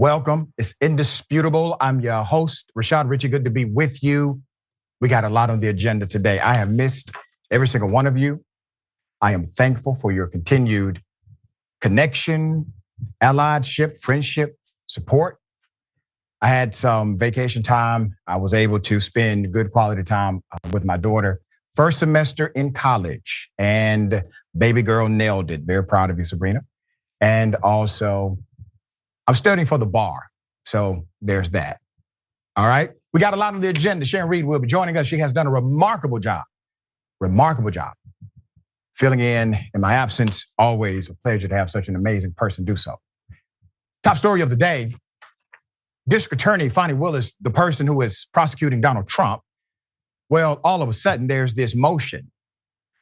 Welcome. It's indisputable. I'm your host, Rashad. Richey, good to be with you. We got a lot on the agenda today. I have missed every single one of you. I am thankful for your continued connection, allyship, friendship, support. I had some vacation time. I was able to spend good quality time with my daughter. First semester in college, and baby girl nailed it. Very proud of you, Sabrina. And also, I'm studying for the bar. So there's that. All right. We got a lot on the agenda. Sharon Reed will be joining us. She has done a remarkable job. Filling in my absence. Always a pleasure to have such an amazing person do so. Top story of the day. District Attorney Fani Willis, the person who is prosecuting Donald Trump. Well, all of a sudden there's this motion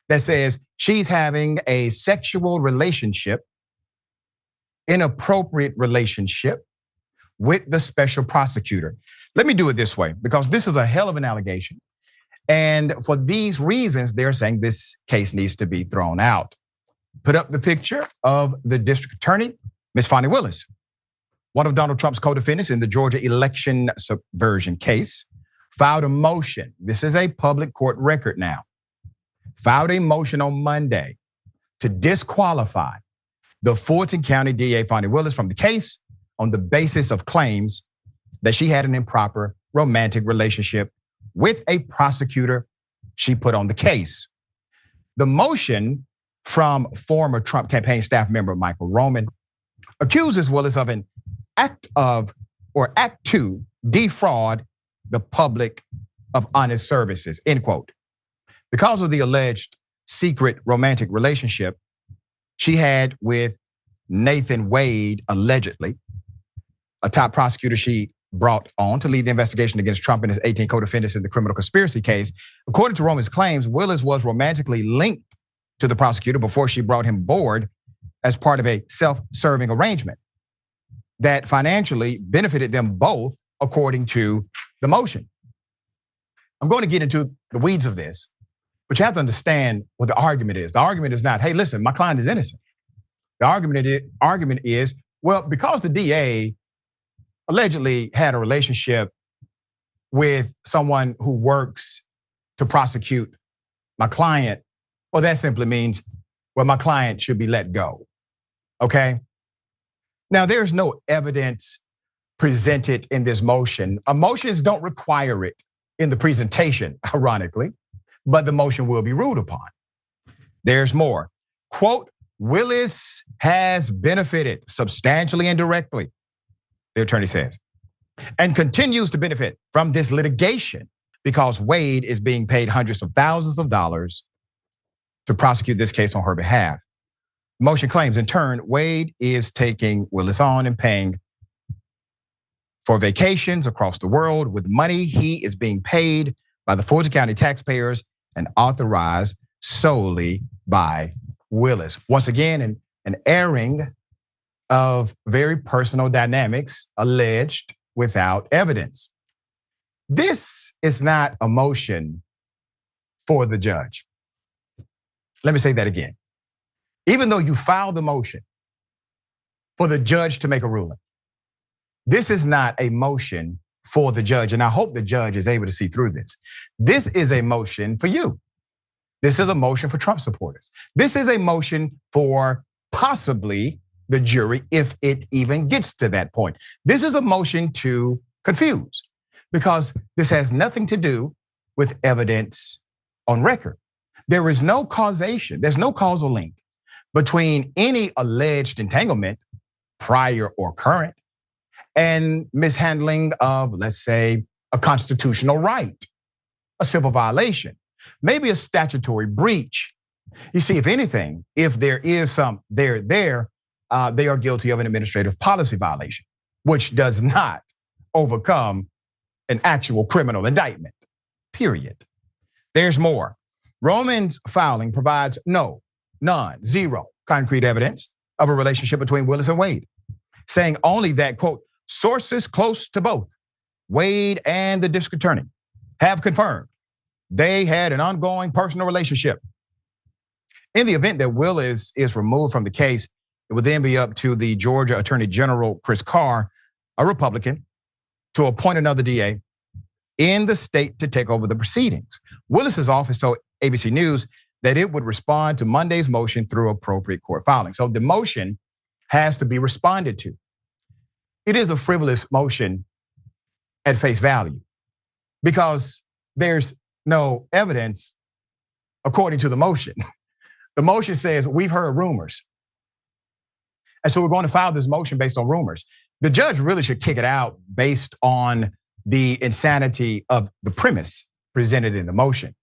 that says she's having a sexual relationship, inappropriate relationship with the special prosecutor. Let me do it this way, because this is a hell of an allegation. And for these reasons, they're saying this case needs to be thrown out. Put up the picture of the district attorney, Ms. Fani Willis, one of Donald Trump's co-defendants in the Georgia election subversion case, filed a motion. This is a public court record now. Filed a motion on Monday to disqualify the Fulton County DA, Fani Willis, from the case on the basis of claims that she had an improper romantic relationship with a prosecutor she put on the case. The motion from former Trump campaign staff member Michael Roman accuses Willis of an act to defraud the public of honest services, end quote. Because of the alleged secret romantic relationship she had with Nathan Wade, allegedly, a top prosecutor she brought on to lead the investigation against Trump and his 18 co-defendants in the criminal conspiracy case. According to Roman's claims, Willis was romantically linked to the prosecutor before she brought him aboard as part of a self-serving arrangement that financially benefited them both, according to the motion. I'm going to get into the weeds of this, but you have to understand what the argument is. The argument is not, hey, listen, my client is innocent. The argument is, well, because the DA allegedly had a relationship with someone who works to prosecute my client, well, that simply means, well, my client should be let go, okay? Now, there's no evidence presented in this motion. Motions don't require it in the presentation, ironically, but the motion will be ruled upon. There's more. Quote, Willis has benefited substantially and directly, the attorney says, and continues to benefit from this litigation because Wade is being paid hundreds of thousands of dollars to prosecute this case on her behalf. Motion claims, in turn, Wade is taking Willis on and paying for vacations across the world with money he is being paid by the Fulton County taxpayers and authorized solely by Willis. Once again, an airing of very personal dynamics alleged without evidence. This is not a motion for the judge. Let me say that again. Even though you filed the motion for the judge to make a ruling, this is not a motion for the judge, and I hope the judge is able to see through this. This is a motion for you. This is a motion for Trump supporters. This is a motion for possibly the jury, if it even gets to that point. This is a motion to confuse, because this has nothing to do with evidence on record. There is no causation, there's no causal link between any alleged entanglement, prior or current, and mishandling of, let's say, a constitutional right, a civil violation, maybe a statutory breach. You see, if anything, if there is some they are guilty of an administrative policy violation, which does not overcome an actual criminal indictment, period. There's more. Roman's filing provides zero concrete evidence of a relationship between Willis and Wade, saying only that, quote, sources close to both Wade and the district attorney have confirmed they had an ongoing personal relationship. In the event that Willis is removed from the case, it would then be up to the Georgia Attorney General, Chris Carr, a Republican, to appoint another DA in the state to take over the proceedings. Willis's office told ABC News that it would respond to Monday's motion through appropriate court filing. So the motion has to be responded to. It is a frivolous motion at face value because there's no evidence according to the motion. The motion says we've heard rumors. And so we're going to file this motion based on rumors. The judge really should kick it out based on the insanity of the premise presented in the motion.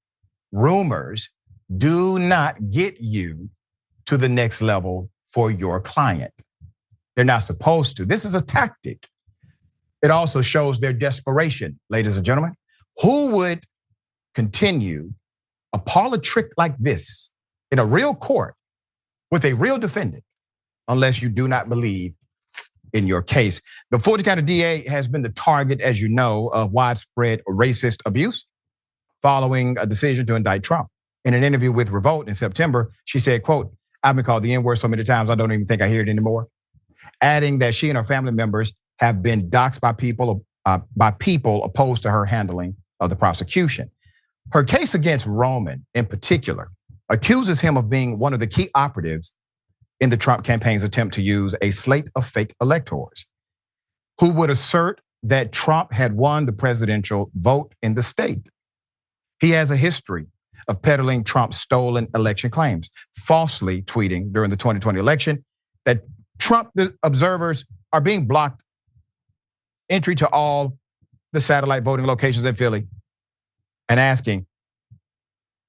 Rumors do not get you to the next level for your client. They're not supposed to. This is a tactic. It also shows their desperation, ladies and gentlemen. Who would continue a parlor trick like this in a real court with a real defendant unless you do not believe in your case? The Fulton County DA has been the target, as you know, of widespread racist abuse following a decision to indict Trump. In an interview with Revolt in September, she said, quote, "I've been called the N-word so many times I don't even think I hear it anymore." Adding that she and her family members have been doxxed by people opposed to her handling of the prosecution. Her case against Roman, in particular, accuses him of being one of the key operatives in the Trump campaign's attempt to use a slate of fake electors who would assert that Trump had won the presidential vote in the state. He has a history of peddling Trump's stolen election claims, falsely tweeting during the 2020 election that Trump observers are being blocked entry to all the satellite voting locations in Philly, and asking,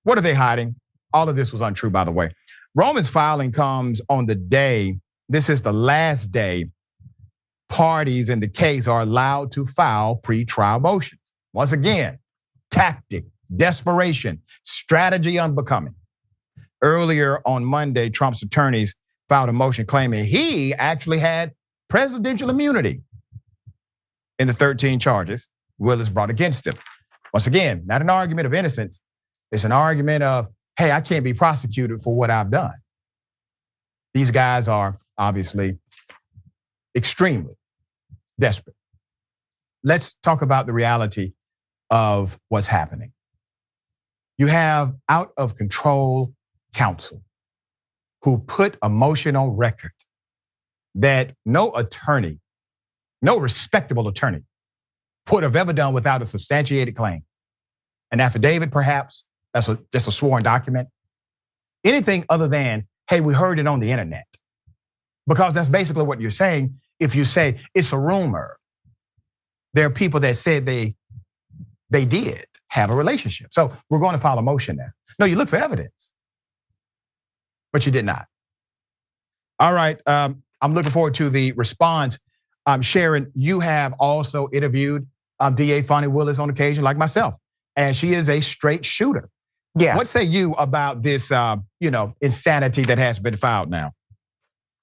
what are they hiding? All of this was untrue, by the way. Roman's filing comes on the day, this is the last day, parties in the case are allowed to file pre-trial motions. Once again, tactic, desperation, strategy unbecoming. Earlier on Monday, Trump's attorneys filed a motion claiming he actually had presidential immunity in the 13 charges Willis brought against him. Once again, not an argument of innocence. It's an argument of, hey, I can't be prosecuted for what I've done. These guys are obviously extremely desperate. Let's talk about the reality of what's happening. You have out of control counsel who put a motion on record that no attorney, no respectable attorney would have ever done without a substantiated claim. An affidavit, perhaps, that's just a sworn document. Anything other than, hey, we heard it on the internet. Because that's basically what you're saying. If you say it's a rumor, there are people that said they did have a relationship. So we're going to file a motion there. No, you look for evidence, but you did not. All right, I'm looking forward to the response. Sharon, you have also interviewed DA Fani Willis on occasion, like myself, and she is a straight shooter. Yeah. What say you about this, insanity that has been filed now?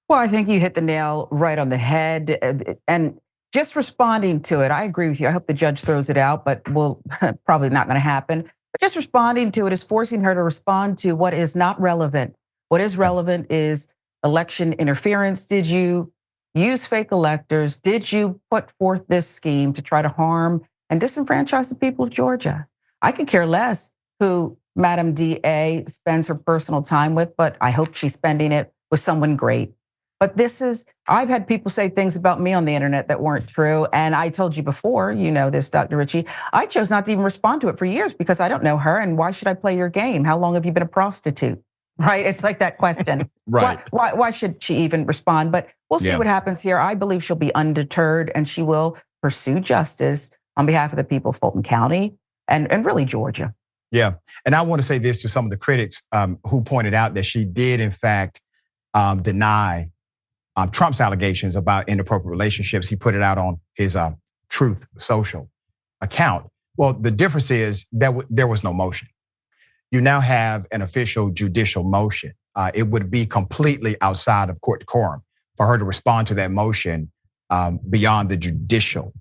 Well, I think you hit the nail right on the head, and just responding to it, I agree with you. I hope the judge throws it out, but probably not going to happen. But just responding to it is forcing her to respond to what is not relevant. What is relevant is election interference. Did you use fake electors? Did you put forth this scheme to try to harm and disenfranchise the people of Georgia? I could care less who Madam DA spends her personal time with, but I hope she's spending it with someone great. But I've had people say things about me on the internet that weren't true. And I told you before, you know this, Dr. Richey, I chose not to even respond to it for years because I don't know her. And why should I play your game? How long have you been a prostitute? Right? It's like that question. Right. Why should she even respond? But we'll see what happens here. I believe she'll be undeterred and she will pursue justice on behalf of the people of Fulton County and really Georgia. Yeah. And I want to say this to some of the critics who pointed out that she did, in fact, deny Trump's allegations about inappropriate relationships. He put it out on his Truth Social account. Well, the difference is that there was no motion. You now have an official judicial motion. It would be completely outside of court decorum for her to respond to that motion beyond the judicial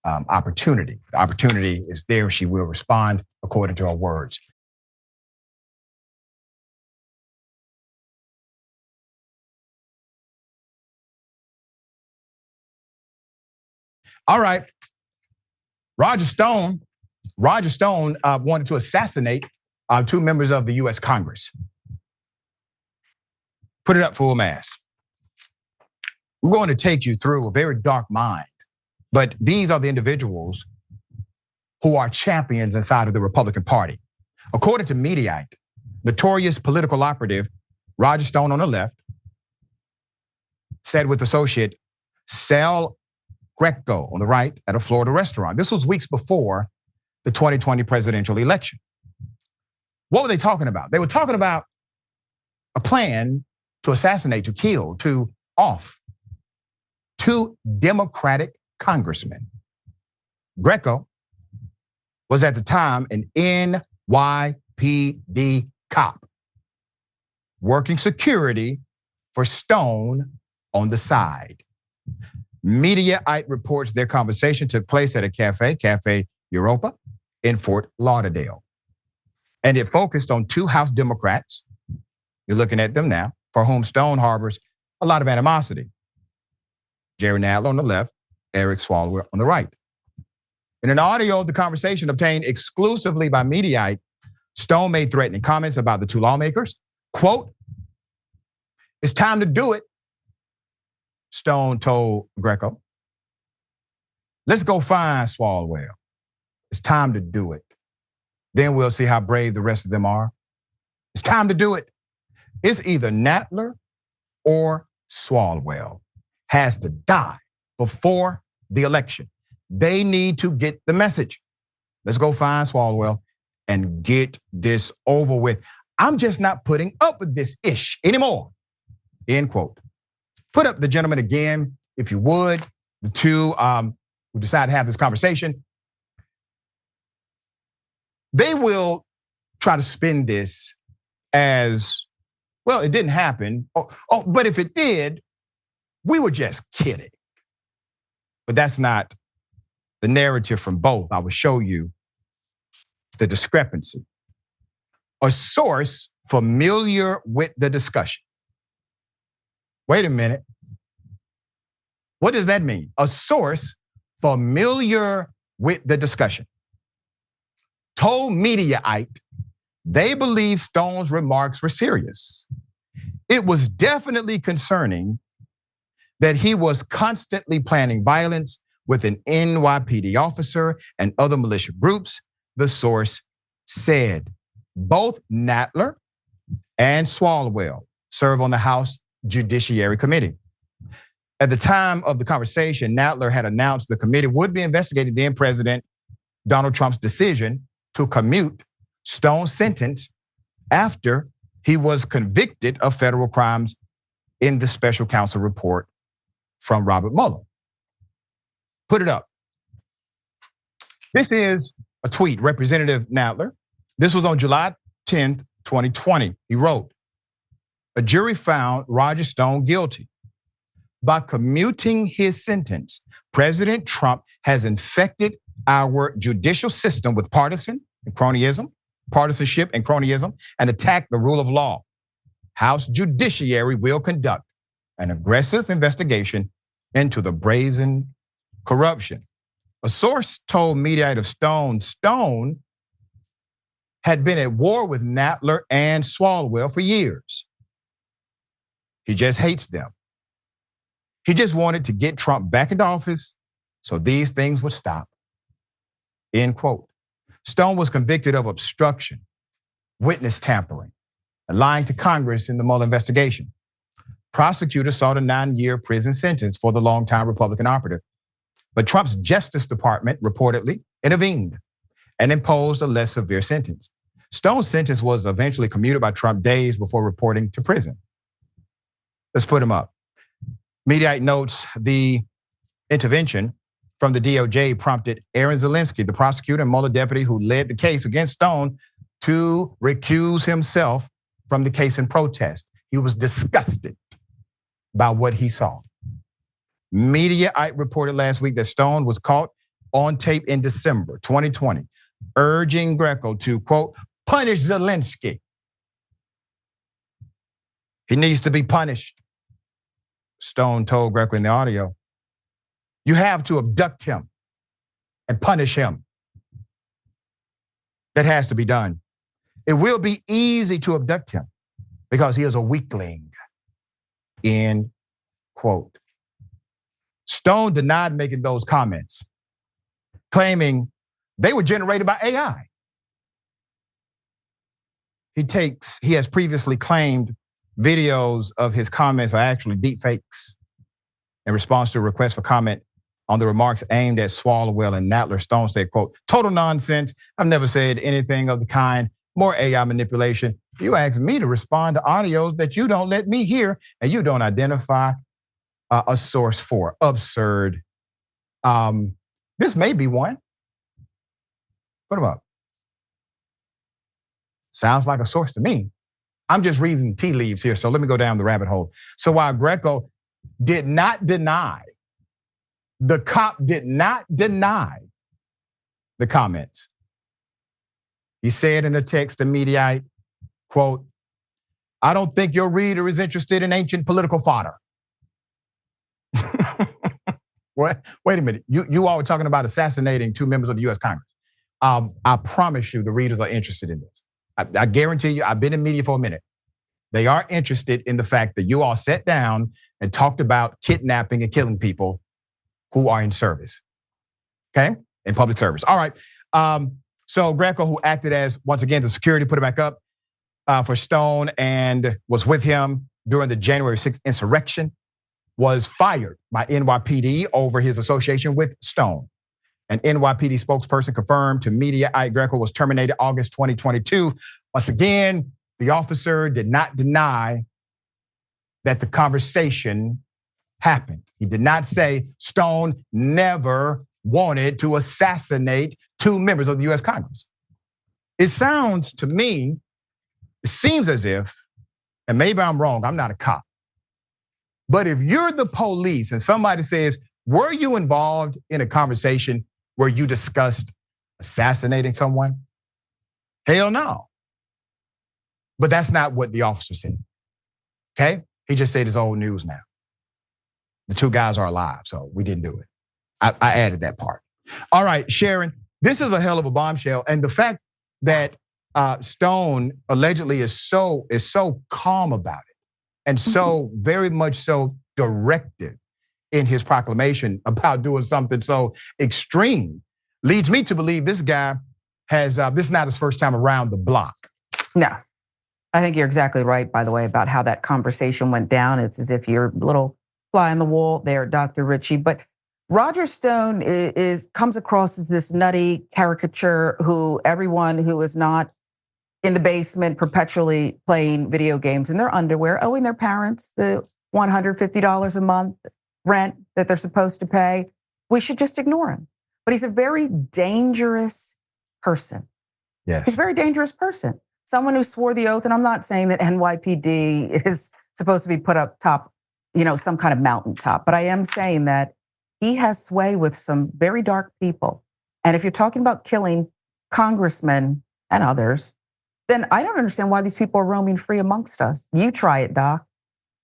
opportunity. The opportunity is there. She will respond according to her words. All right. Roger Stone wanted to assassinate two members of the U.S. Congress. Put it up full mass. I'm going to take you through a very dark mind, but these are the individuals who are champions inside of the Republican Party. According to Mediaite, notorious political operative Roger Stone on the left said with associate Sal Greco on the right at a Florida restaurant. This was weeks before the 2020 presidential election. What were they talking about? They were talking about a plan to assassinate, to kill, to off two Democratic congressmen. Greco was at the time an NYPD cop working security for Stone on the side. Mediaite reports their conversation took place at a Cafe Europa in Fort Lauderdale. And it focused on two House Democrats, you're looking at them now, for whom Stone harbors a lot of animosity. Jerry Nadler on the left, Eric Swalwell on the right. In an audio of the conversation obtained exclusively by Mediaite, Stone made threatening comments about the two lawmakers. Quote, "It's time to do it," Stone told Greco. "Let's go find Swalwell. It's time to do it. Then we'll see how brave the rest of them are. It's time to do it. It's either Nadler or Swalwell has to die before the election. They need to get the message. Let's go find Swalwell and get this over with. I'm just not putting up with this ish anymore." End quote. Put up the gentleman again, if you would, the two who decide to have this conversation. They will try to spin this as, well, it didn't happen. But if it did, we were just kidding. But that's not the narrative from both. I will show you the discrepancy. A source familiar with the discussion. Wait a minute. What does that mean? A source familiar with the discussion told Mediaite they believed Stone's remarks were serious. It was definitely concerning that he was constantly planning violence with an NYPD officer and other militia groups, the source said. Both Nadler and Swalwell serve on the House Judiciary Committee. At the time of the conversation, Nadler had announced the committee would be investigating then President Donald Trump's decision to commute Stone's sentence after he was convicted of federal crimes in the special counsel report from Robert Mueller. Put it up. This is a tweet, Representative Nadler. This was on July 10th, 2020. He wrote, "A jury found Roger Stone guilty. By commuting his sentence, President Trump has infected our judicial system with partisanship and cronyism, and attacked the rule of law. House Judiciary will conduct an aggressive investigation into the brazen corruption." A source told Mediaite of Stone had been at war with Nadler and Swalwell for years. He just hates them. He just wanted to get Trump back into office so these things would stop. End quote. Stone was convicted of obstruction, witness tampering, and lying to Congress in the Mueller investigation. Prosecutors sought a 9-year prison sentence for the longtime Republican operative. But Trump's Justice Department reportedly intervened and imposed a less severe sentence. Stone's sentence was eventually commuted by Trump days before reporting to prison. Let's put him up. Mediaite notes the intervention from the DOJ prompted Aaron Zelinsky, the prosecutor and Mueller deputy who led the case against Stone, to recuse himself from the case in protest. He was disgusted by what he saw. Mediaite reported last week that Stone was caught on tape in December 2020, urging Greco to, quote, punish Zelinsky. He needs to be punished, Stone told Greco in the audio. You have to abduct him and punish him. That has to be done. It will be easy to abduct him because he is a weakling. End quote. Stone denied making those comments, claiming they were generated by AI. He has previously claimed videos of his comments are actually deepfakes. In response to a request for comment on the remarks aimed at Swalwell and Natler, Stone said, quote, "Total nonsense. I've never said anything of the kind. More AI manipulation. You asked me to respond to audios that you don't let me hear and you don't identify a source for. Absurd. This may be one. Put them up. Sounds like a source to me. I'm just reading tea leaves here, so let me go down the rabbit hole. So while Greco did not deny, the cop did not deny the comments. He said in a text to Mediaite, quote, "I don't think your reader is interested in ancient political fodder." What? Wait a minute. You all were talking about assassinating 2 members of the US Congress. I promise you the readers are interested in this. I guarantee you, I've been in media for a minute. They are interested in the fact that you all sat down and talked about kidnapping and killing people who are in service, okay? In public service. All right. So Greco, who acted as, once again, the security, put it back up, for Stone and was with him during the January 6th insurrection, was fired by NYPD over his association with Stone. An NYPD spokesperson confirmed to Mediaite Greco was terminated August 2022. Once again, the officer did not deny that the conversation happened. He did not say Stone never wanted to assassinate 2 members of the US Congress. It sounds to me, it seems as if, and maybe I'm wrong, I'm not a cop, but if you're the police and somebody says, were you involved in a conversation where you discussed assassinating someone? Hell no. But that's not what the officer said, okay? He just said it's old news now. The 2 guys are alive, so we didn't do it. I added that part. All right, Sharon, this is a hell of a bombshell. And the fact that Stone allegedly is so calm about it and so very much so directive in his proclamation about doing something so extreme leads me to believe this guy has, this is not his first time around the block. No, I think you're exactly right, by the way, about how that conversation went down. It's as if you're a little fly on the wall there, Dr. Richey. But Roger Stone comes across as this nutty caricature who everyone who is not in the basement perpetually playing video games in their underwear, owing their parents the $150 a month rent that they're supposed to pay, we should just ignore him. But he's a very dangerous person. Yes. He's a very dangerous person. Someone who swore the oath, and I'm not saying that NYPD is supposed to be put up top, some kind of mountaintop, but I am saying that he has sway with some very dark people. And if you're talking about killing congressmen and others, then I don't understand why these people are roaming free amongst us. You try it, Doc.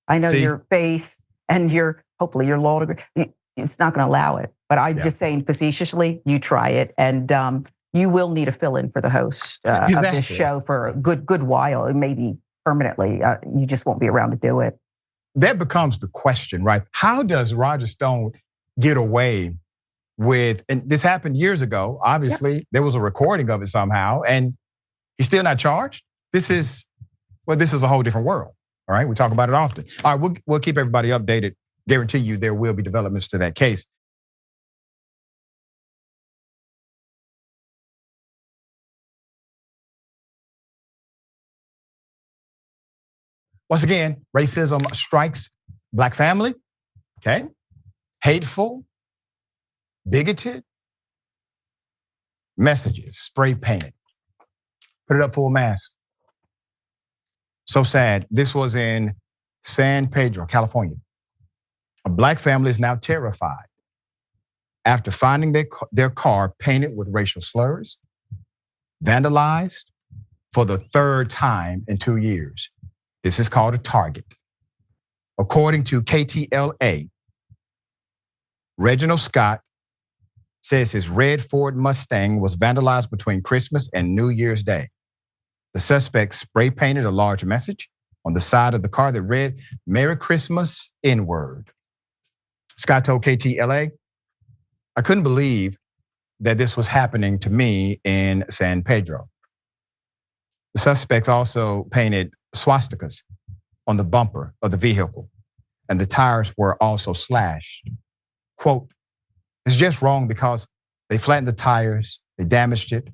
I know your faith and hopefully your law degree, it's not going to allow it. But I'm just saying facetiously, you try it. And you will need a fill-in for the host of this show for a good while, maybe permanently. You just won't be around to do it. That becomes the question, right? How does Roger Stone get away with, and this happened years ago, obviously, there was a recording of it somehow, and he's still not charged? This is a whole different world, all right? We talk about it often. All right, we'll keep everybody updated. Guarantee you there will be developments to that case. Once again, racism strikes Black family, okay? Hateful, bigoted messages, spray painted. Put it up full mass. So sad. This was in San Pedro, California. A Black family is now terrified after finding their car painted with racial slurs, vandalized for the 3rd time in 2 years. This is called a target. According to KTLA, Reginald Scott says his red Ford Mustang was vandalized between Christmas and New Year's Day. The suspect spray painted a large message on the side of the car that read, "Merry Christmas, N-word." Scott told KTLA, "I couldn't believe that this was happening to me in San Pedro." The suspects also painted swastikas on the bumper of the vehicle, and the tires were also slashed. Quote, "It's just wrong because they flattened the tires, they damaged it."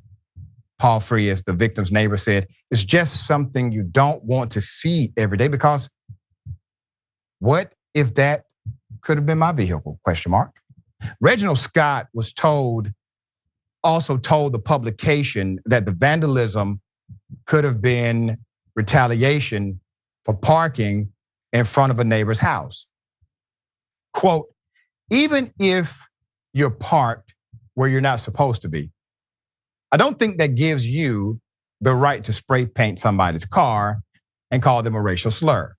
Paul Frias, the victim's neighbor, said, "It's just something you don't want to see every day because what if that could have been my vehicle?" Question mark. Reginald Scott was also told the publication that the vandalism could have been retaliation for parking in front of a neighbor's house. Quote, "Even if you're parked where you're not supposed to be, I don't think that gives you the right to spray paint somebody's car and call them a racial slur."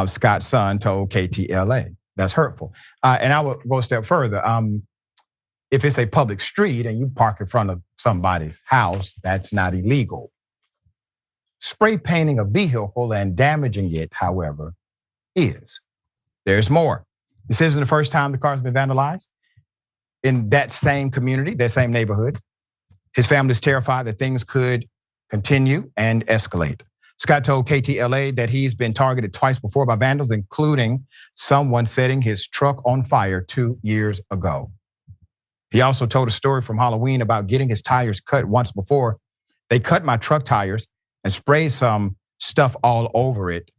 Scott's son told KTLA. That's hurtful. And I would go a step further. If it's a public street and you park in front of somebody's house, that's not illegal. Spray painting a vehicle and damaging it, however, is. There's more. This isn't the first time the car's been vandalized. In that same community, that same neighborhood, his family is terrified that things could continue and escalate. Scott told KTLA that he's been targeted twice before by vandals, including someone setting his truck on fire 2 years ago. He also told a story from Halloween about getting his tires cut once before. "They cut my truck tires and sprayed some stuff all over it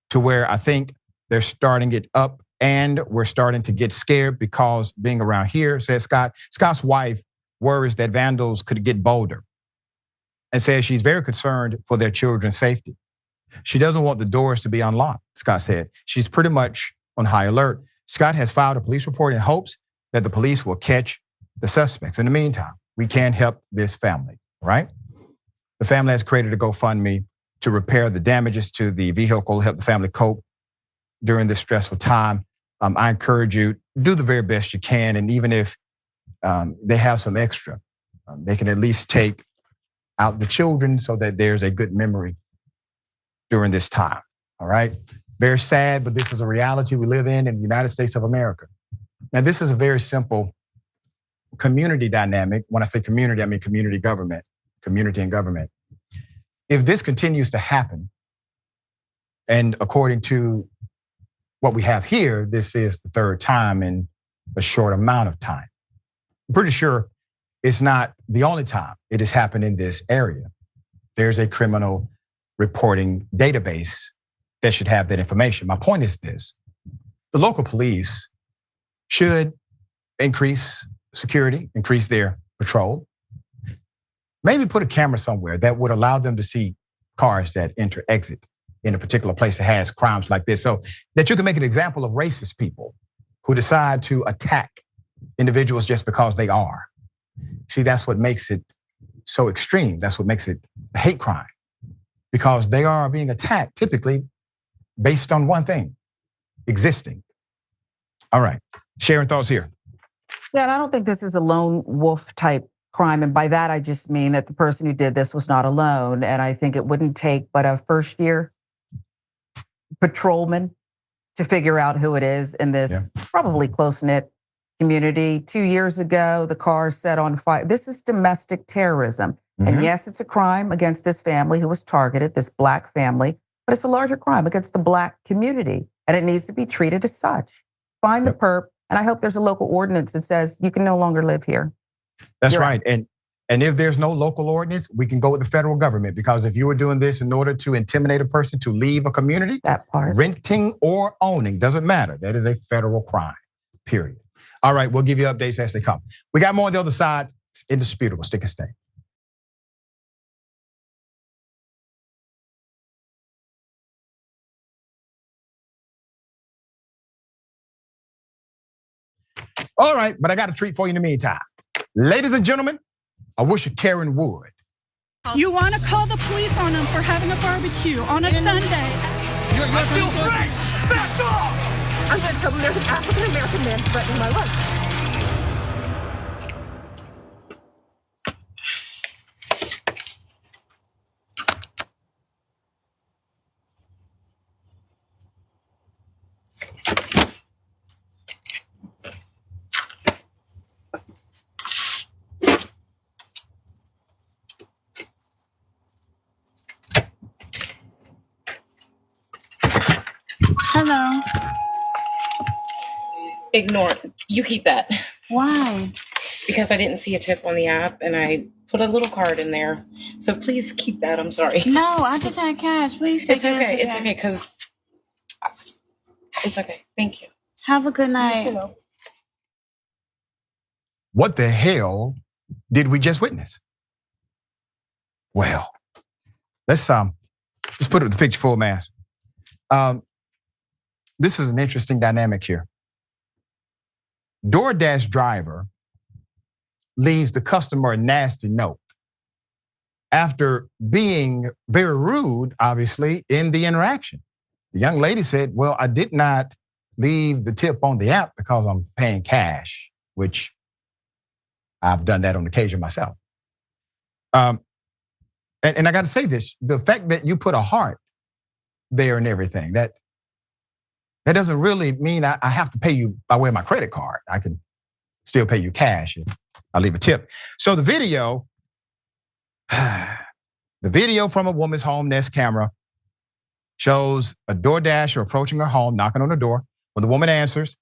to where I think they're starting it up and we're starting to get scared because being around here," said Scott. Scott's wife worries that vandals could get bolder and says she's very concerned for their children's safety. She doesn't want the doors to be unlocked, Scott said. She's pretty much on high alert. Scott has filed a police report in hopes that the police will catch the suspects. In the meantime, we can help this family, right? The family has created a GoFundMe to repair the damages to the vehicle, help the family cope during this stressful time. I encourage you, do the very best you can. And even if they have some extra, they can at least take out the children so that there's a good memory during this time, all right? Very sad, but this is a reality we live in the United States of America. Now, this is a very simple community dynamic. When I say community, I mean community government, community and government. If this continues to happen, and according to what we have here, this is the third time in a short amount of time. I'm pretty sure it's not the only time it has happened in this area. There's a criminal reporting database that should have that information. My point is this: the local police should increase security, increase their patrol, maybe put a camera somewhere that would allow them to see cars that enter, exit in a particular place that has crimes like this, so that you can make an example of racist people who decide to attack individuals just because they are. See, that's what makes it so extreme. That's what makes it a hate crime, because they are being attacked typically based on one thing: existing. All right, Sharon, thoughts here. Yeah, and I don't think this is a lone wolf type crime. And by that, I just mean that the person who did this was not alone. And I think it wouldn't take but a first year patrolman to figure out who it is in this probably close-knit community. 2 years ago, the car set on fire. This is domestic terrorism. And yes, it's a crime against this family who was targeted, this Black family, but it's a larger crime against the Black community. And it needs to be treated as such. Find the perp. And I hope there's a local ordinance that says you can no longer live here. That's right. And if there's no local ordinance, we can go with the federal government, because if you were doing this in order to intimidate a person to leave a community, that part, renting or owning, doesn't matter. That is a federal crime, period. All right, we'll give you updates as they come. We got more on the other side. It's indisputable. Stick and stay. All right, but I got a treat for you in the meantime. Ladies and gentlemen, I wish Karen would. You want to call the police on them for having a barbecue on a Sunday. I feel free! Back off! I'm going to tell them there's an African-American man threatening my life. Hello. Ignore it. You keep that. Why? Because I didn't see a tip on the app and I put a little card in there. So please keep that. I'm sorry. No, I just had cash. Please take It's okay. It's okay because it's okay. Thank you. Have a good night. What the hell did we just witness? Well, let's put it with the picture full mass. This is an interesting dynamic here. DoorDash driver leaves the customer a nasty note after being very rude, obviously, in the interaction. The young lady said, well, I did not leave the tip on the app because I'm paying cash, which I've done that on occasion myself. And I got to say this, the fact that you put a heart there and everything, that doesn't really mean I have to pay you by way of my credit card. I can still pay you cash if I leave a tip. So the video from a woman's home Nest camera shows a DoorDasher approaching her home, knocking on the door. When the woman answers,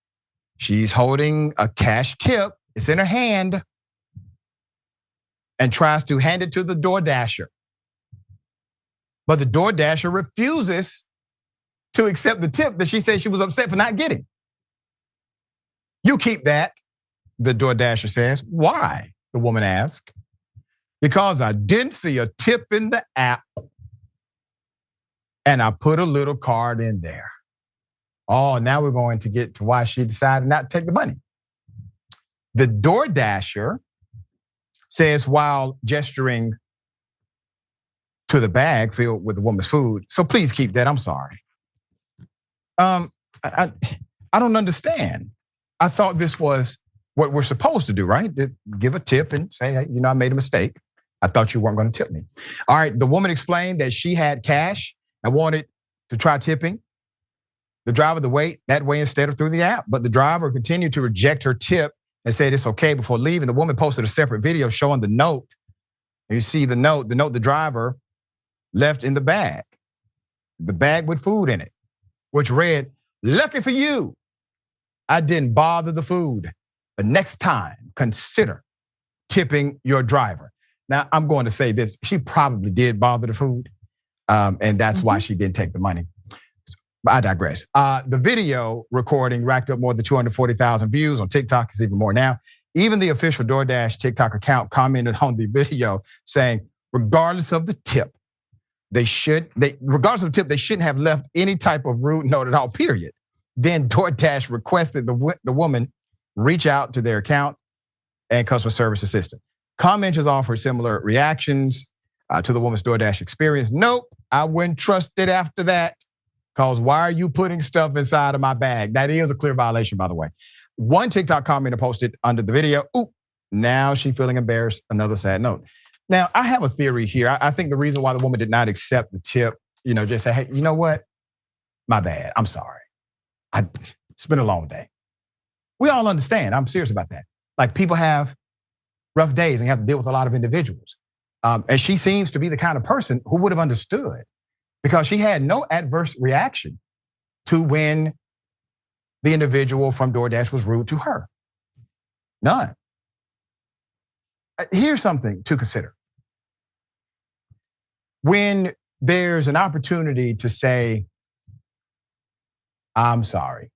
she's holding a cash tip. It's in her hand and tries to hand it to the DoorDasher. But the DoorDasher refuses to accept the tip that she said she was upset for not getting. You keep that, the DoorDasher says. Why? The woman asks. Because I didn't see a tip in the app and I put a little card in there. Oh, now we're going to get to why she decided not to take the money. The DoorDasher says while gesturing to the bag filled with the woman's food, so please keep that, I'm sorry. I don't understand. I thought this was what we're supposed to do, right? To give a tip and say, hey, I made a mistake. I thought you weren't going to tip me. All right, the woman explained that she had cash and wanted to try tipping the driver that way instead of through the app. But the driver continued to reject her tip and said it's okay before leaving. The woman posted a separate video showing the note. You see the note the driver left in the bag with food in it, which read, lucky for you, I didn't bother the food, but next time consider tipping your driver. Now, I'm going to say this, she probably did bother the food, and that's why she didn't take the money. But I digress. The video recording racked up more than 240,000 views on TikTok. It's even more now. Even the official DoorDash TikTok account commented on the video saying, regardless of the tip, they shouldn't have left any type of rude note at all, period. Then DoorDash requested the woman reach out to their account and customer service assistant. Commenters offered similar reactions to the woman's DoorDash experience. Nope, I wouldn't trust it after that. Because why are you putting stuff inside of my bag? That is a clear violation, by the way. One TikTok commenter posted under the video, ooh, now she's feeling embarrassed, another sad note. Now, I have a theory here. I think the reason why the woman did not accept the tip, just say, hey, you know what? My bad, I'm sorry. It's been a long day. We all understand, I'm serious about that. Like people have rough days and you have to deal with a lot of individuals. And she seems to be the kind of person who would have understood because she had no adverse reaction to when the individual from DoorDash was rude to her. None. Here's something to consider. When there's an opportunity to say, I'm sorry,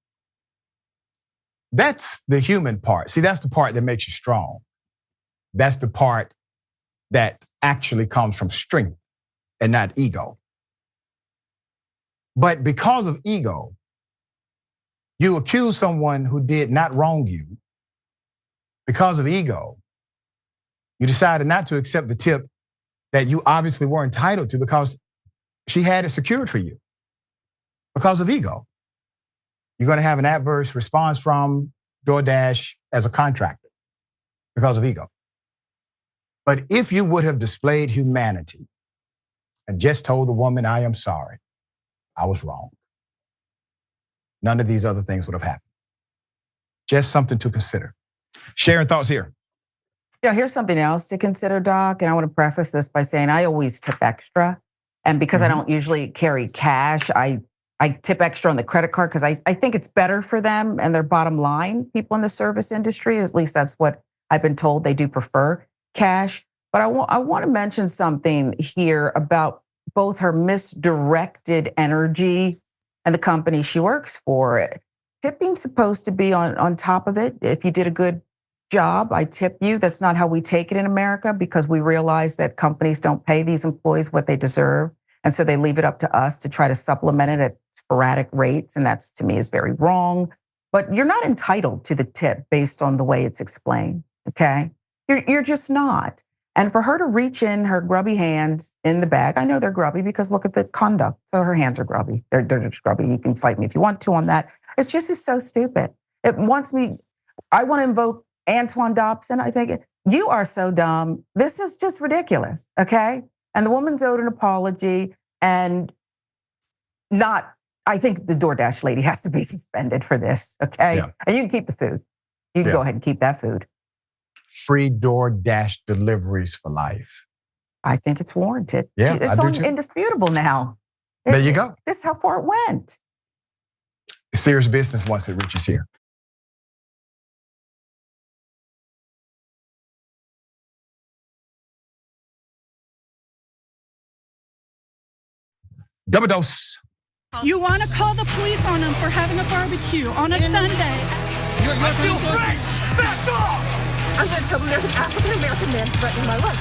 that's the human part. See, that's the part that makes you strong. That's the part that actually comes from strength and not ego. But because of ego, you accuse someone who did not wrong you. Because of ego, you decided not to accept the tip that you obviously were entitled to because she had it secured for you. Because of ego, you're going to have an adverse response from DoorDash as a contractor because of ego. But if you would have displayed humanity and just told the woman, I am sorry, I was wrong, none of these other things would have happened. Just something to consider. Sharon, thoughts here? Here's something else to consider, Doc, and I want to preface this by saying I always tip extra. And because I don't usually carry cash, I I tip extra on the credit card because I think it's better for them and their bottom line, people in the service industry. At least that's what I've been told. They do prefer cash. But I want to mention something here about both her misdirected energy and the company she works for. Tipping's supposed to be on top of it. If you did a good job, I tip you. That's not how we take it in America because we realize that companies don't pay these employees what they deserve. And so they leave it up to us to try to supplement it at sporadic rates. And that's, to me, is very wrong. But you're not entitled to the tip based on the way it's explained, okay? You're just not. And for her to reach in her grubby hands in the bag, I know they're grubby because look at the conduct. So her hands are grubby. They're just grubby. You can fight me if you want to on that. It's just is so stupid. It wants me, I want to invoke Antoine Dobson. I think you are so dumb. This is just ridiculous, okay? And the woman's owed an apology and not, I think the DoorDash lady has to be suspended for this, okay? Yeah. And you can keep the food. You can go ahead and keep that food. Free DoorDash deliveries for life. I think it's warranted. Yeah, it's I do too. Indisputable now. There you go. This is how far it went. Serious business once it reaches here. Double dose. You want to call the police on them for having a barbecue on a Sunday. I feel free! Back off! I'm going to tell them there's an African-American man threatening my life.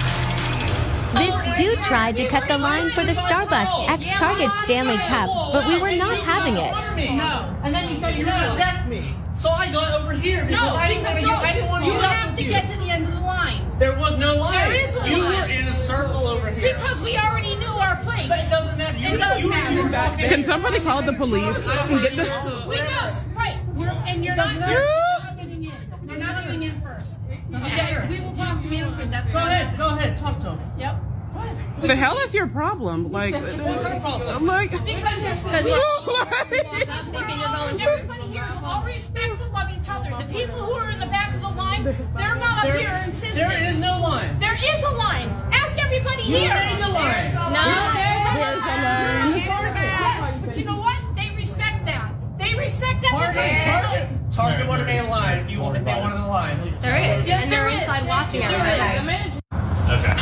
This dude tried to cut the line for the Starbucks ex-Target Stanley Cup, but we were not having it. No. And then you said you're going to protect me. So I got over here because I didn't want to you have to get to the end of the line. There was no line. There is a line. You were in a circle over here. Because we already knew our place. But it doesn't matter. You were talking. Can somebody call the police and get this? We know, right. And you're not getting in. You're not getting in first. Okay, we will talk to management. That's Go ahead, talk to him. Yep. The hell is your problem? Like, what's our problem? I'm like, Because everybody here is all respectful of each other. The people who are in the back of the line, they're not up here insisting. There is no line. There is a line. Ask everybody You here. made a line. No, there's a line. Yes, but you know what? They respect that. They respect that. Target wanted a line. They wanted a line. There is. And they're inside watching everybody. Okay.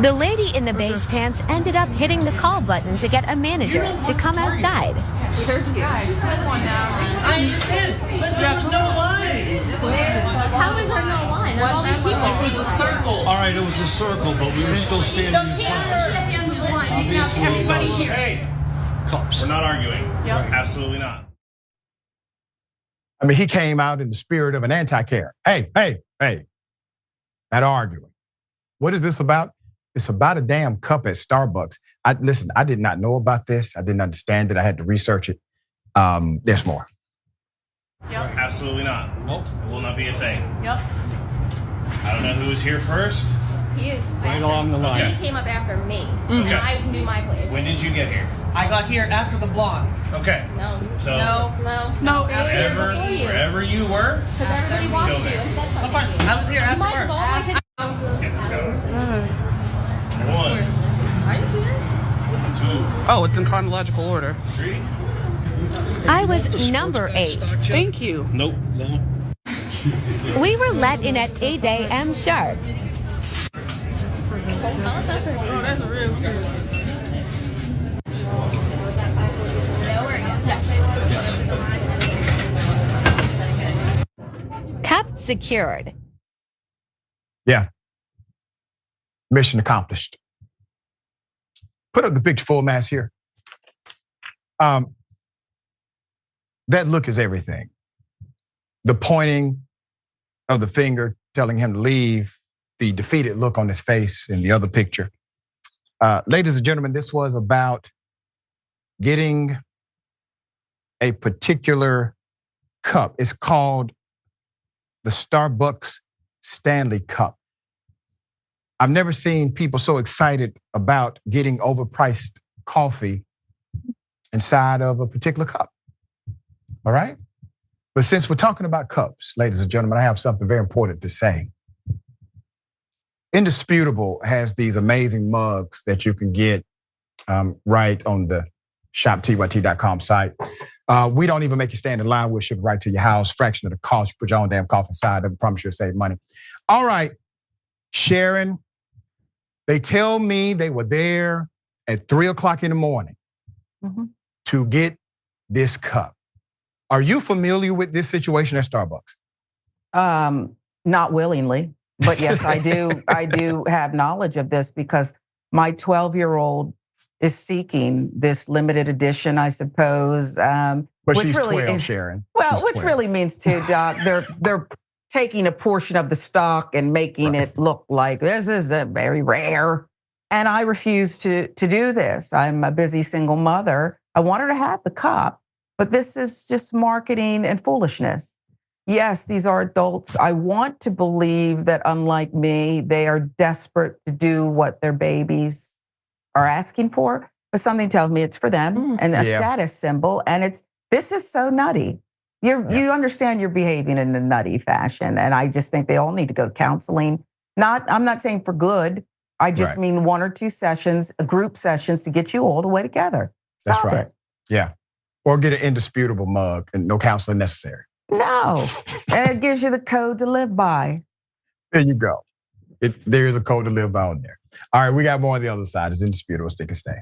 The lady in the beige pants ended up hitting the call button to get a manager to come outside. We heard you guys. Come on now. I understand, but there was no line. How is there no line? There's all these people. It was a circle. All right, it was a circle, but we were still standing in front. Obviously, everybody here. Hey, cops. We're not arguing. Yep. Absolutely not. I mean, he came out in the spirit of an anti-care. Hey, not arguing. What is this about? It's about a damn cup at Starbucks. Listen, I did not know about this. I didn't understand it. I had to research it. There's more. Yep. Absolutely not. Nope. It will not be a thing. Yep. I don't know who was here first. He is. Right along the line. He came up after me. Okay. And I knew my place. When did you get here? I got here after the blonde. Okay. No. So No. wherever you were. Because everybody watched you and said something to you. I was here You after might have always hit. Let's get this going. 1, Are you serious? 2, oh, it's in chronological order. 3. I was number 8. Thank you. Nope. No. We were let in at 8 a.m. sharp. Oh, that's real good. Cup secured. Yeah. Mission accomplished. Put up the picture full mass here. That look is everything. The pointing of the finger telling him to leave, the defeated look on his face in the other picture. Ladies and gentlemen, this was about getting a particular cup. It's called the Starbucks Stanley Cup. I've never seen people so excited about getting overpriced coffee inside of a particular cup. All right? But since we're talking about cups, ladies and gentlemen, I have something very important to say. Indisputable has these amazing mugs that you can get right on the shoptyt.com site. We don't even make you stand in line. We'll ship it right to your house. Fraction of the cost. You put your own damn coffee inside. I promise you'll save money. All right, Sharon. They tell me they were there at 3:00 in the morning to get this cup. Are you familiar with this situation at Starbucks? Not willingly, but yes, I do. I do have knowledge of this because my 12-year-old is seeking this limited edition, I suppose. But which she's really 12, is, Sharon. Well, she's which 12. really means too, Doc, they're taking a portion of the stock and making it look like this is a very rare. And I refuse to do this. I'm a busy single mother. I want her to have the cup, but this is just marketing and foolishness. Yes, these are adults. I want to believe that unlike me, they are desperate to do what their babies are asking for, but something tells me it's for them and a status symbol. And this is so nutty. You understand you're behaving in a nutty fashion. And I just think they all need to go to counseling. I'm not saying for good. I just mean 1 or 2 sessions, group sessions to get you all the way together. Stop That's right. it. Yeah. Or get an indisputable mug and no counseling necessary. No. And it gives you the code to live by. There you go. There is a code to live by on there. All right, we got more on the other side. It's indisputable. Stick and stay.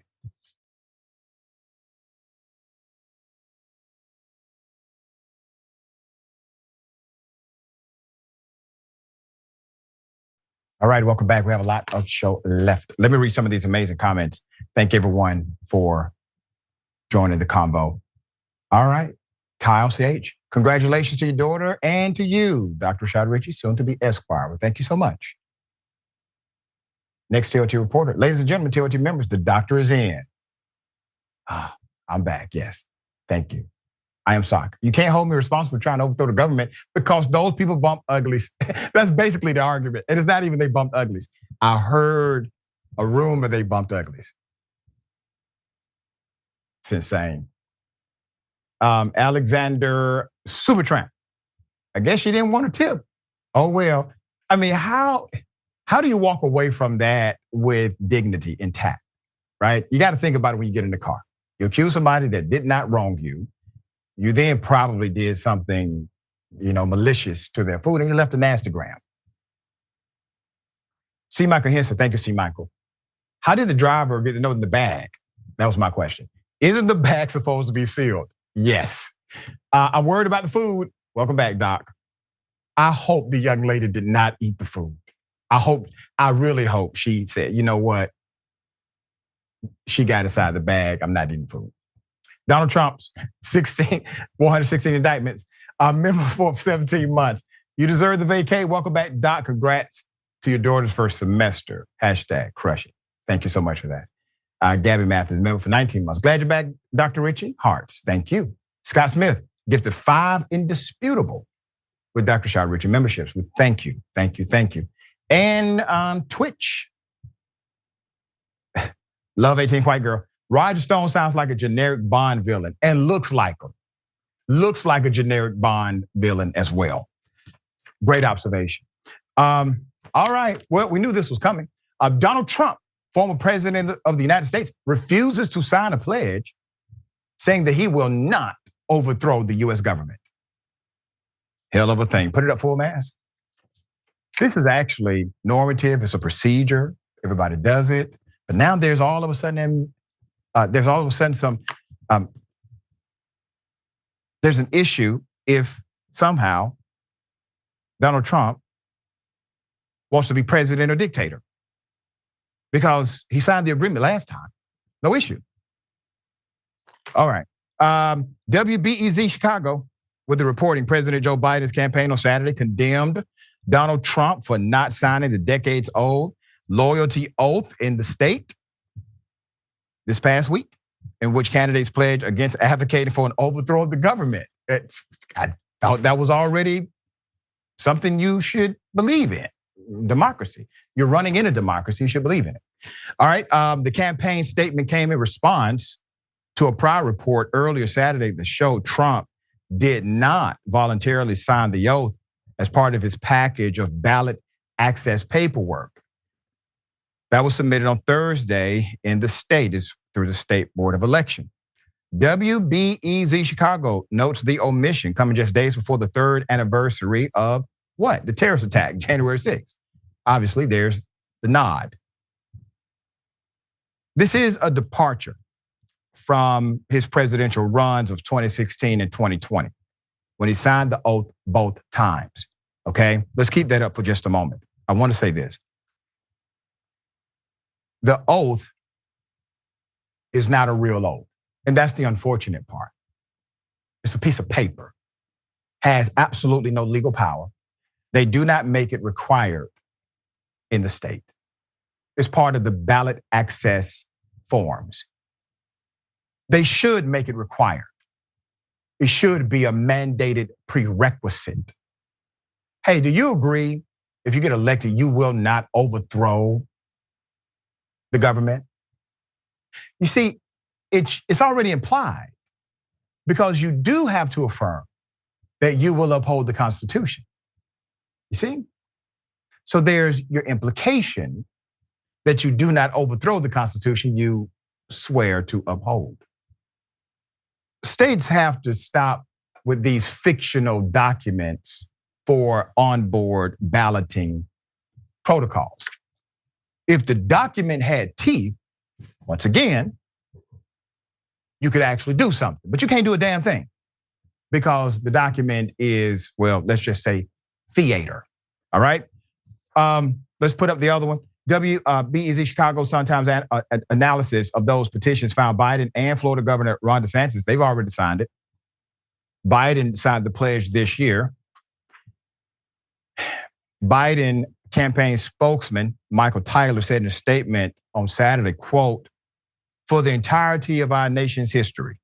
All right, welcome back. We have a lot of show left. Let me read some of these amazing comments. Thank everyone for joining the convo. All right, Kyle CH. Congratulations to your daughter and to you, Dr. Rashad Richey, soon to be Esquire. Well, thank you so much. Next TOT reporter. Ladies and gentlemen, TOT members, the doctor is in. I'm back, yes. Thank you. I am sorry. You can't hold me responsible for trying to overthrow the government because those people bump uglies. That's basically the argument. And it's not even they bumped uglies. I heard a rumor they bumped uglies. It's insane. Alexander Supertramp. I guess she didn't want a tip. Oh, well. I mean, how do you walk away from that with dignity intact, right? You got to think about it when you get in the car. You accuse somebody that did not wrong you. You then probably did something, malicious to their food and you left a nasty gram. C. Michael Henson, thank you, C. Michael. How did the driver get the note in the bag? That was my question. Isn't the bag supposed to be sealed? Yes. I'm worried about the food. Welcome back, Doc. I hope the young lady did not eat the food. I really hope she said, you know what? She got inside the bag. I'm not eating food. Donald Trump's 116 indictments. A member for 17 months. You deserve the vacay. Welcome back, Doc. Congrats to your daughter's first semester. # crush it. Thank you so much for that. Gabby Mathis, member for 19 months. Glad you're back, Dr. Richey. Hearts, thank you. Scott Smith, gifted 5 indisputable with Dr. Rashad Richey memberships. We thank you. And Twitch. Love 18 white girl. Roger Stone sounds like a generic Bond villain and looks like him. Looks like a generic Bond villain as well. Great observation. All right, well, we knew this was coming. Donald Trump, former president of the United States, refuses to sign a pledge saying that he will not overthrow the US government. Hell of a thing. Put it up full mask. This is actually normative. It's a procedure. Everybody does it. But now there's all of a sudden some, there's an issue if somehow Donald Trump wants to be president or dictator. Because he signed the agreement last time. No issue. All right. WBEZ Chicago, with the reporting, President Joe Biden's campaign on Saturday condemned Donald Trump for not signing the decades-old loyalty oath in the state this past week, in which candidates pledged against advocating for an overthrow of the government. I thought that was already something you should believe in. Democracy. You're running in a democracy, you should believe in it. All right, the campaign statement came in response to a prior report earlier Saturday that showed Trump did not voluntarily sign the oath as part of his package of ballot access paperwork. That was submitted on Thursday in the state, is through the State Board of Election. WBEZ Chicago notes the omission coming just days before the 3rd anniversary of what? The terrorist attack, January 6th. Obviously, there's the nod. This is a departure from his presidential runs of 2016 and 2020, when he signed the oath both times, okay? Let's keep that up for just a moment. I want to say this. The oath is not a real oath. And that's the unfortunate part. It's a piece of paper, has absolutely no legal power. They do not make it required in the state. It's part of the ballot access forms. They should make it required. It should be a mandated prerequisite. Hey, do you agree if you get elected, you will not overthrow the government? You see, it's already implied because you do have to affirm that you will uphold the Constitution. You see? So there's your implication that you do not overthrow the Constitution you swear to uphold. States have to stop with these fictional documents for onboard balloting protocols. If the document had teeth, once again, you could actually do something, but you can't do a damn thing because the document is, well, let's just say theater, all right? Let's put up the other one. WBEZ Chicago Sun-Times analysis of those petitions found Biden and Florida Governor Ron DeSantis, they've already signed it. Biden signed the pledge this year. Biden campaign spokesman Michael Tyler said in a statement on Saturday, quote, "For the entirety of our nation's history,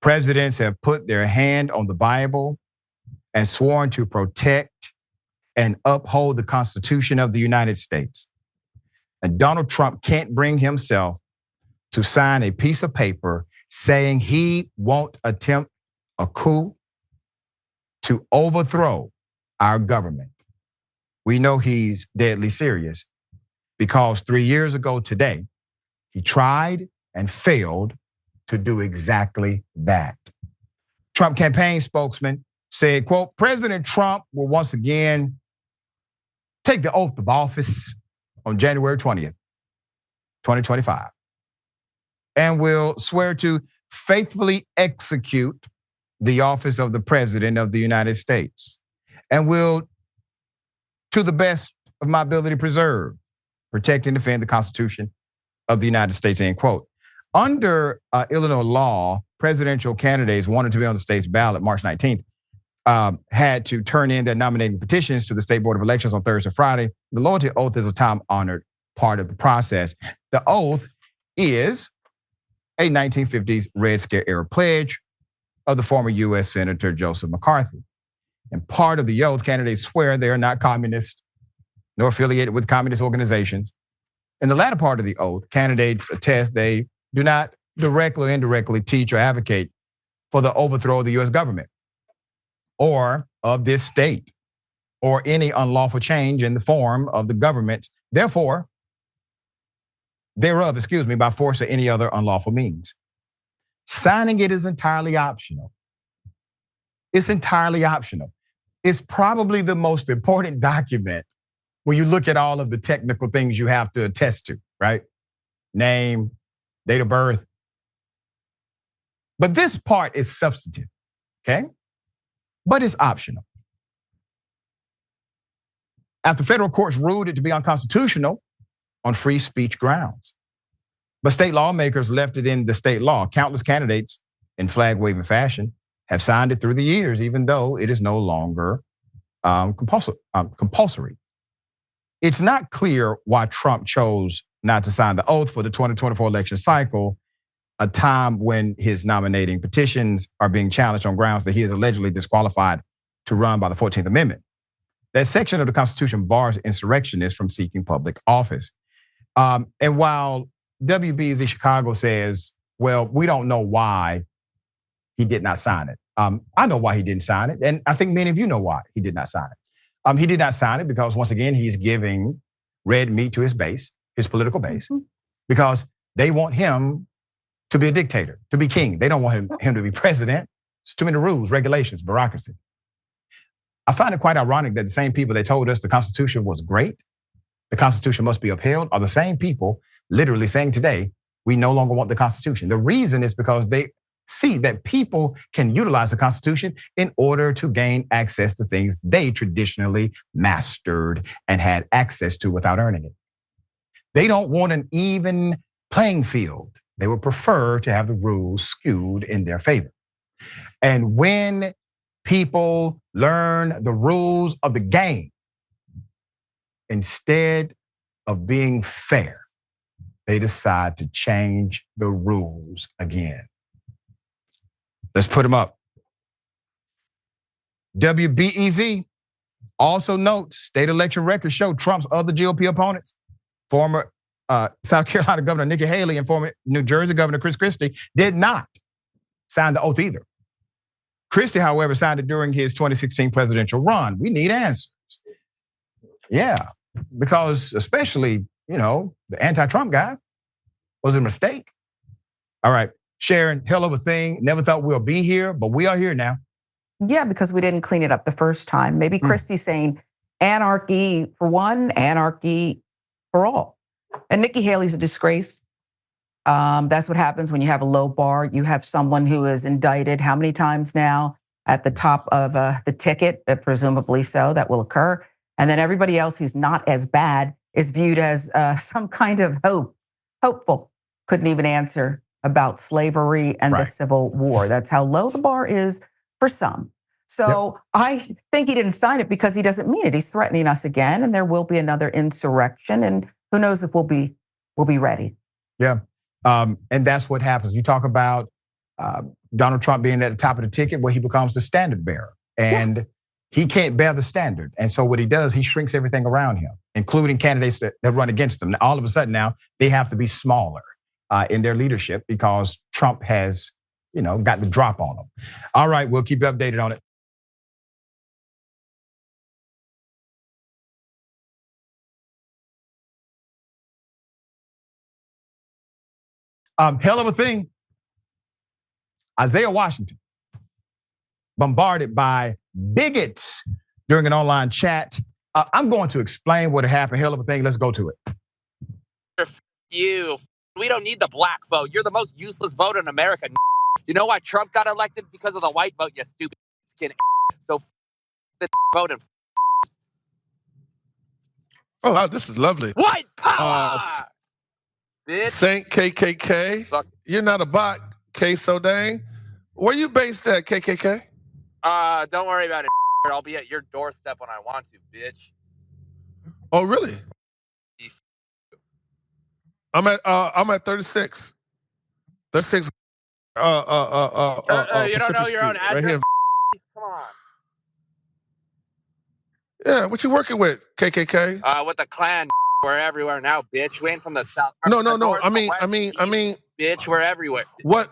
presidents have put their hand on the Bible and sworn to protect and uphold the Constitution of the United States. And Donald Trump can't bring himself to sign a piece of paper saying he won't attempt a coup to overthrow our government. We know he's deadly serious because 3 years ago today, he tried and failed to do exactly that." Trump campaign spokesman said, quote, "President Trump will once again take the oath of office on January 20th, 2025, and will swear to faithfully execute the office of the President of the United States, and will, to the best of my ability, preserve, protect, and defend the Constitution of the United States," end quote. Under Illinois law, presidential candidates wanted to be on the state's ballot March 19th had to turn in their nominating petitions to the State Board of Elections on Thursday, Friday. The loyalty oath is a time-honored part of the process. The oath is a 1950s Red Scare era pledge of the former U.S. Senator Joseph McCarthy. And part of the oath, candidates swear they are not communist nor affiliated with communist organizations. In the latter part of the oath, candidates attest they do not directly or indirectly teach or advocate for the overthrow of the U.S. government or of this state or any unlawful change in the form of the government, thereof, by force or any other unlawful means. Signing it is entirely optional. It's entirely optional. It's probably the most important document when you look at all of the technical things you have to attest to, right? Name, date of birth. But this part is substantive, okay? But it's optional. After federal courts ruled it to be unconstitutional on free speech grounds. But state lawmakers left it in the state law. Countless candidates in flag-waving fashion have signed it through the years, even though it is no longer compulsory. It's not clear why Trump chose not to sign the oath for the 2024 election cycle, a time when his nominating petitions are being challenged on grounds that he is allegedly disqualified to run by the 14th Amendment. That section of the Constitution bars insurrectionists from seeking public office. And while WBEZ Chicago says, well, we don't know why he did not sign it. I know why he didn't sign it, and I think many of you know why he did not sign it. He did not sign it because, once again, he's giving red meat to his base, his political base, because they want him to be a dictator, to be king. They don't want him to be president. It's too many rules, regulations, bureaucracy. I find it quite ironic that the same people that told us the Constitution was great, the Constitution must be upheld, are the same people literally saying today, we no longer want the Constitution. The reason is because they see that people can utilize the Constitution in order to gain access to things they traditionally mastered and had access to without earning it. They don't want an even playing field. They would prefer to have the rules skewed in their favor. And when people learn the rules of the game, instead of being fair, they decide to change the rules again. Let's put them up. WBEZ also notes state election records show Trump's other GOP opponents, former South Carolina Governor Nikki Haley and former New Jersey Governor Chris Christie, did not sign the oath either. Christie, however, signed it during his 2016 presidential run. We need answers. Yeah, because especially, the anti-Trump guy was a mistake. All right, Sharon, hell of a thing. Never thought we'll be here, but we are here now. Yeah, because we didn't clean it up the first time. Maybe Christie's saying anarchy for one, anarchy for all. And Nikki Haley's a disgrace. That's what happens when you have a low bar. You have someone who is indicted how many times now at the top of the ticket, presumably so, that will occur. And then everybody else who's not as bad is viewed as some kind of hopeful. Couldn't even answer about slavery and the Civil War. That's how low the bar is for some. So I think he didn't sign it because he doesn't mean it. He's threatening us again, and there will be another insurrection. And who knows if we'll be ready. Yeah. And that's what happens. You talk about Donald Trump being at the top of the ticket, where he becomes the standard bearer. And he can't bear the standard. And so what he does, he shrinks everything around him, including candidates that run against him. Now, all of a sudden now, they have to be smaller in their leadership because Trump has, got the drop on them. All right, we'll keep you updated on it. Hell of a thing. Isaiah Washington bombarded by bigots during an online chat. I'm going to explain what happened. Hell of a thing. Let's go to it. You. We don't need the black vote. You're the most useless vote in America. You know why Trump got elected? Because of the white vote, you stupid skin. So the vote and. Oh, wow, this is lovely. White power! Bitch. Saint KKK. Fuck. You're not a bot, K so dang. Where you based at, KKK? Don't worry about it. I'll be at your doorstep when I want to, bitch. Oh, really? I'm at 36. 36. You don't know your own address? Right. Come on. Yeah, what you working with, KKK? With the Klan. We're everywhere now, bitch. We ain't from the South. No. I mean, bitch, we're everywhere. What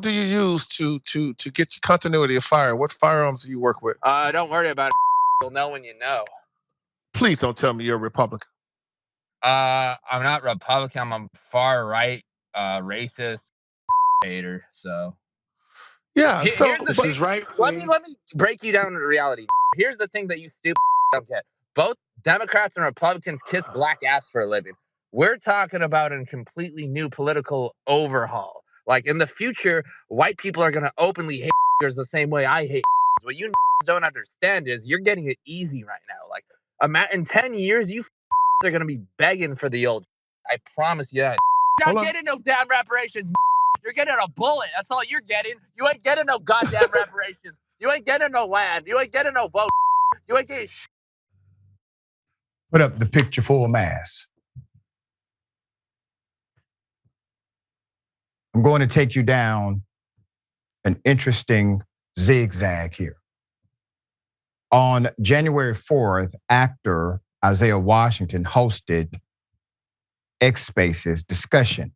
do you use to get your continuity of fire? What firearms do you work with? Don't worry about it. You'll know when you know. Please don't tell me you're a Republican. I'm not Republican. I'm a far right, racist hater. So yeah. This is right. Let me break you down to reality. Here's the thing that you stupid don't get. Both Democrats and Republicans kiss black ass for a living. We're talking about a completely new political overhaul. Like in the future, white people are going to openly hate the same way I hate. What you don't understand is you're getting it easy right now. Like in 10 years, you are going to be begging for the old. I promise you that. You're not getting no damn reparations. You're getting a bullet. That's all you're getting. You ain't getting no goddamn reparations. You ain't getting no land. You ain't getting no vote. You ain't getting. Put up the picture full mass. I'm going to take you down an interesting zigzag here. On January 4th, actor Isaiah Washington hosted X Spaces discussion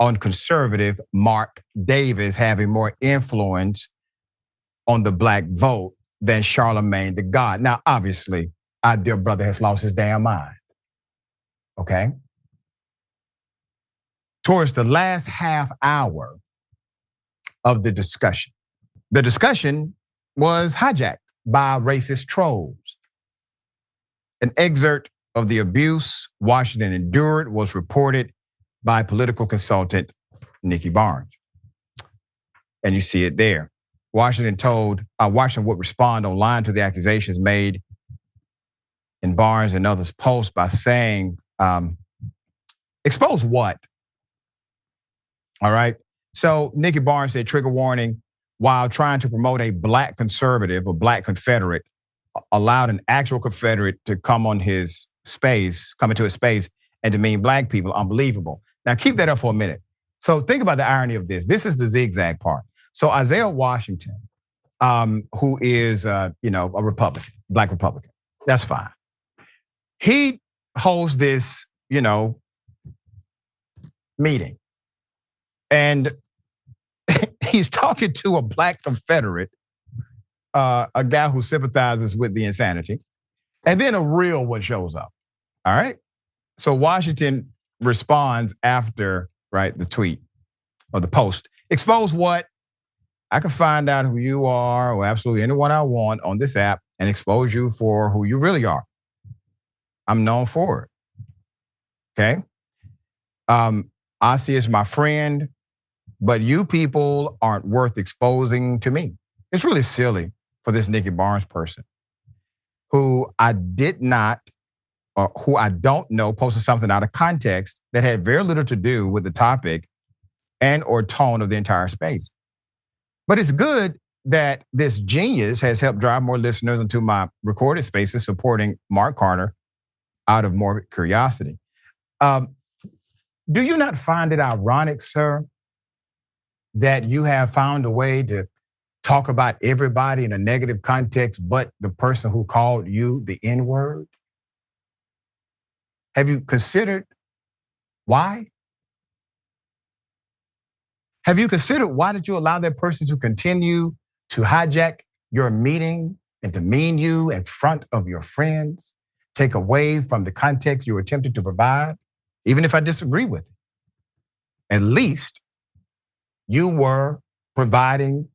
on conservative Mark Davis having more influence on the black vote than Charlemagne the God. Now, obviously, our dear brother has lost his damn mind. Okay? towards the last half hour of the discussion. The discussion was hijacked by racist trolls. An excerpt of the abuse Washington endured was reported by political consultant Nikki Barnes. And you see it there. Washington would respond online to the accusations made in Barnes and others' posts by saying, expose what? All right. So Nikki Barnes said, trigger warning, while trying to promote a black conservative or black Confederate, allowed an actual Confederate to come into his space and demean black people. Unbelievable. Now keep that up for a minute. So think about the irony of this. This is the zigzag part. So Isaiah Washington, who is a Republican, black Republican, that's fine. He holds this, meeting. And he's talking to a black Confederate, a guy who sympathizes with the insanity. And then a real one shows up. All right. So Washington responds after, right, the tweet or the post. Expose what? I can find out who you are or absolutely anyone I want on this app and expose you for who you really are. I'm known for it. Okay. Ozzy is my friend, but you people aren't worth exposing to me. It's really silly for this Nikki Barnes person who I did not, or who I don't know, posted something out of context that had very little to do with the topic and or tone of the entire space. But it's good that this genius has helped drive more listeners into my recorded spaces supporting Mark Carter out of morbid curiosity. Do you not find it ironic, sir, that you have found a way to talk about everybody in a negative context but the person who called you the N-word? Have you considered why? Have you considered why did you allow that person to continue to hijack your meeting and demean you in front of your friends, take away from the context you were attempting to provide, even if I disagree with it? At least you were providing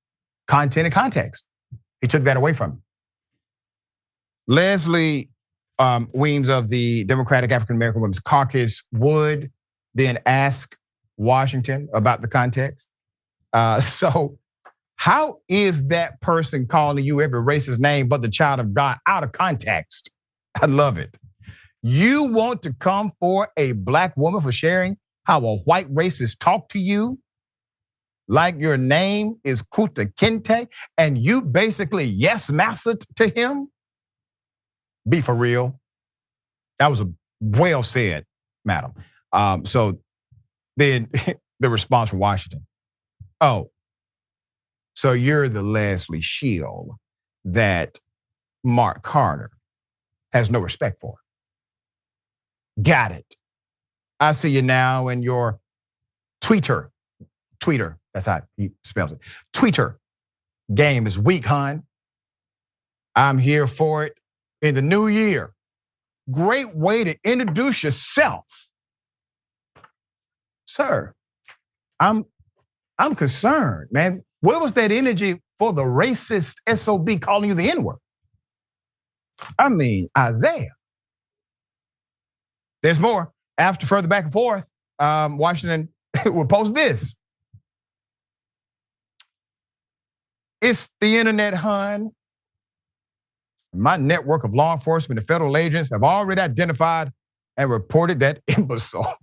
content and context. He took that away from you. Leslie Weems of the Democratic African American Women's Caucus would then ask Washington about the context. So how is that person calling you every racist name but the child of God out of context? I love it. You want to come for a black woman for sharing how a white racist talked to you like your name is Kuta Kinte and you basically yes mastered to him? Be for real. That was a well said, madam. So then the response from Washington. Oh, so you're the Leslie Shield that Mark Carter has no respect for. Got it. I see you now in your tweeter, that's how he spells it. Tweeter game is weak, hon. I'm here for it in the new year. Great way to introduce yourself. Sir, I'm concerned, man. Where was that energy for the racist SOB calling you the N-word? I mean, Isaiah. There's more. After further back and forth, Washington will post this. It's the internet, hun. My network of law enforcement and federal agents have already identified and reported that imbecile.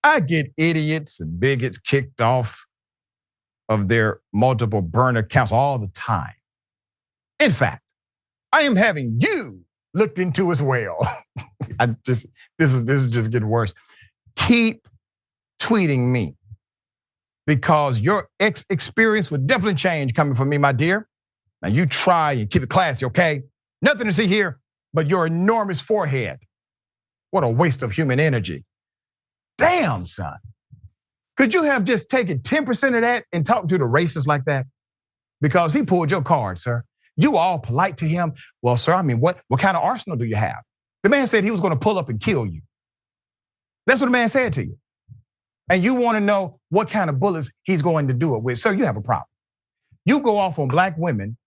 I get idiots and bigots kicked off of their multiple burner accounts all the time. In fact, I am having you looked into as well. This is just getting worse. Keep tweeting me because your experience would definitely change coming from me, my dear. Now you try and keep it classy, okay? Nothing to see here but your enormous forehead. What a waste of human energy. Damn, son. Could you have just taken 10% of that and talked to the racist like that? Because he pulled your card, sir. You all polite to him. Well, sir, I mean, what kind of arsenal do you have? The man said he was going to pull up and kill you. That's what the man said to you. and you want to know what kind of bullets he's going to do it with. Sir, you have a problem. You go off on black women,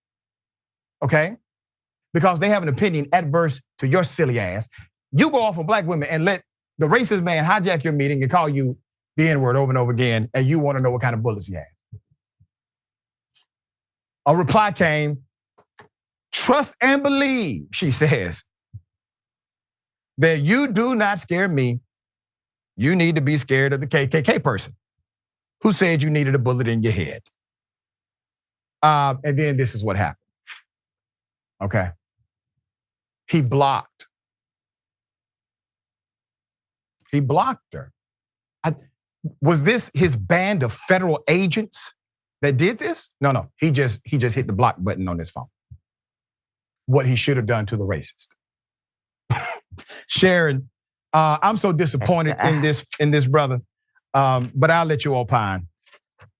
okay, because they have an opinion adverse to your silly ass. You go off on black women and let the racist man hijack your meeting and call you the N-word over and over again, and you want to know what kind of bullets he has. A reply came, trust and believe, she says, that you do not scare me. You need to be scared of the KKK person who said you needed a bullet in your head. And then this is what happened. Okay. He blocked. He blocked her. Was this his band of federal agents that did this? No. He just hit the block button on his phone. What he should have done to the racist. Sharon, I'm so disappointed in this brother, but I'll let you opine.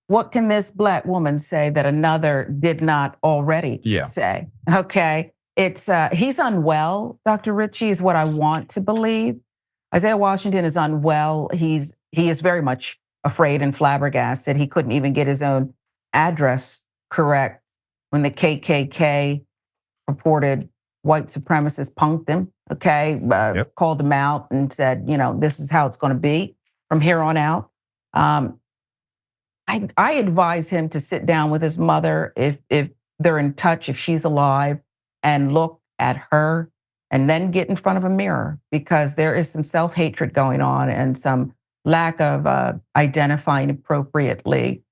What can this black woman say that another did not already say? Okay, it's he's unwell. Dr. Richey is what I want to believe. Isaiah Washington is unwell. He is very much afraid and flabbergasted. He couldn't even get his own address correct when the KKK purported white supremacists punked him. Okay, called him out and said, this is how it's going to be from here on out. I advise him to sit down with his mother if they're in touch, if she's alive, and look at her and then get in front of a mirror, because there is some self-hatred going on and some lack of identifying appropriately.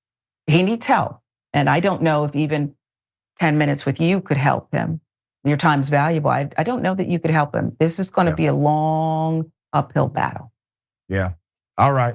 He needs help. And I don't know if even 10 minutes with you could help him. Your time's valuable. I don't know that you could help him. This is going to be a long uphill battle. Yeah. All right.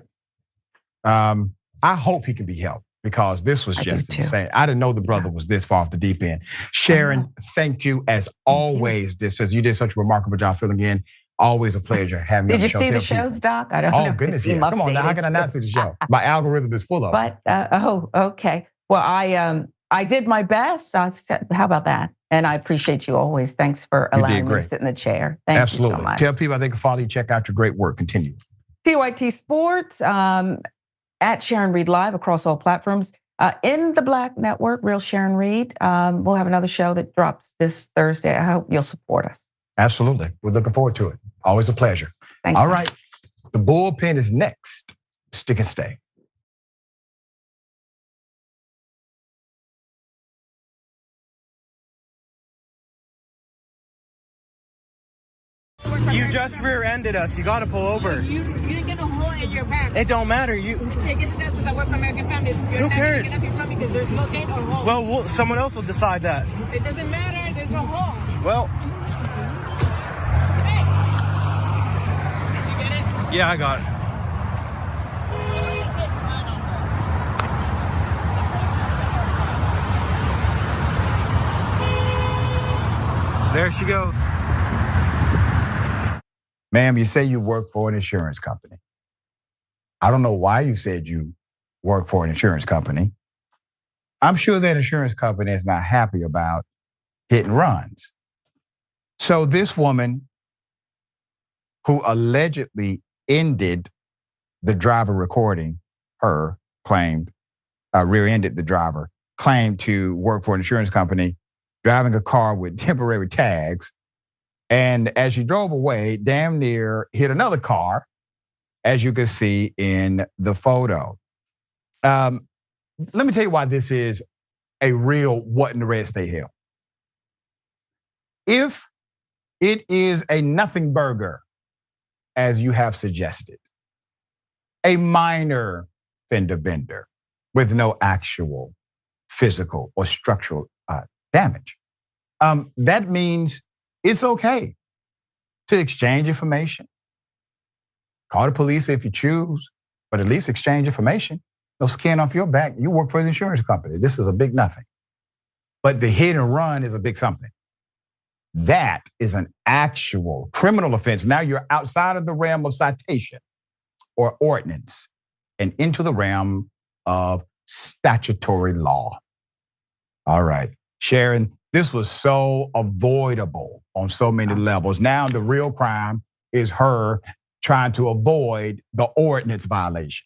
I hope he can be helped, because this was just insane. I didn't know the brother was this far off the deep end. Sharon, thank you as always. You did such a remarkable job filling in. Always a pleasure having you on the show. Did you see the shows, Doc? I don't know. Oh, goodness, yeah. Come on now, how can I not see the show? My algorithm is full of it. But, okay. Well, I did my best. How about that? And I appreciate you always. Thanks for allowing me to sit in the chair. Thank you so much. Tell people I think follow you, check out your great work. Continue. TYT Sports, at Sharon Reed Live across all platforms. In the Black Network, Real Sharon Reed. We'll have another show that drops this Thursday. I hope you'll support us. Absolutely. We're looking forward to it. Always a pleasure. Thanks. All right. The bullpen is next. Stick and stay. You just rear-ended us. You got to pull over. You didn't get a hole in your back. It don't matter. Okay, guess it does, because I work for American Family. Who cares? Because there's no gate or hole. Well, someone else will decide that. It doesn't matter. There's no hole. Well. Hey. You get it? Yeah, I got it. There she goes. Ma'am, you say you work for an insurance company. I don't know why you said you work for an insurance company. I'm sure that insurance company is not happy about hit and runs. So this woman who allegedly ended the driver recording her, claimed, rear-ended the driver, claimed to work for an insurance company, driving a car with temporary tags. And as she drove away, damn near hit another car, as you can see in the photo. Let me tell you why this is a real what in the red state hell. If it is a nothing burger, as you have suggested, a minor fender bender with no actual physical or structural damage, that means it's okay to exchange information. Call the police if you choose, but at least exchange information. No skin off your back. You work for the insurance company. This is a big nothing. But the hit and run is a big something. That is an actual criminal offense. Now you're outside of the realm of citation or ordinance and into the realm of statutory law. All right, Sharon, this was so avoidable on so many levels. Now the real crime is her trying to avoid the ordinance violation.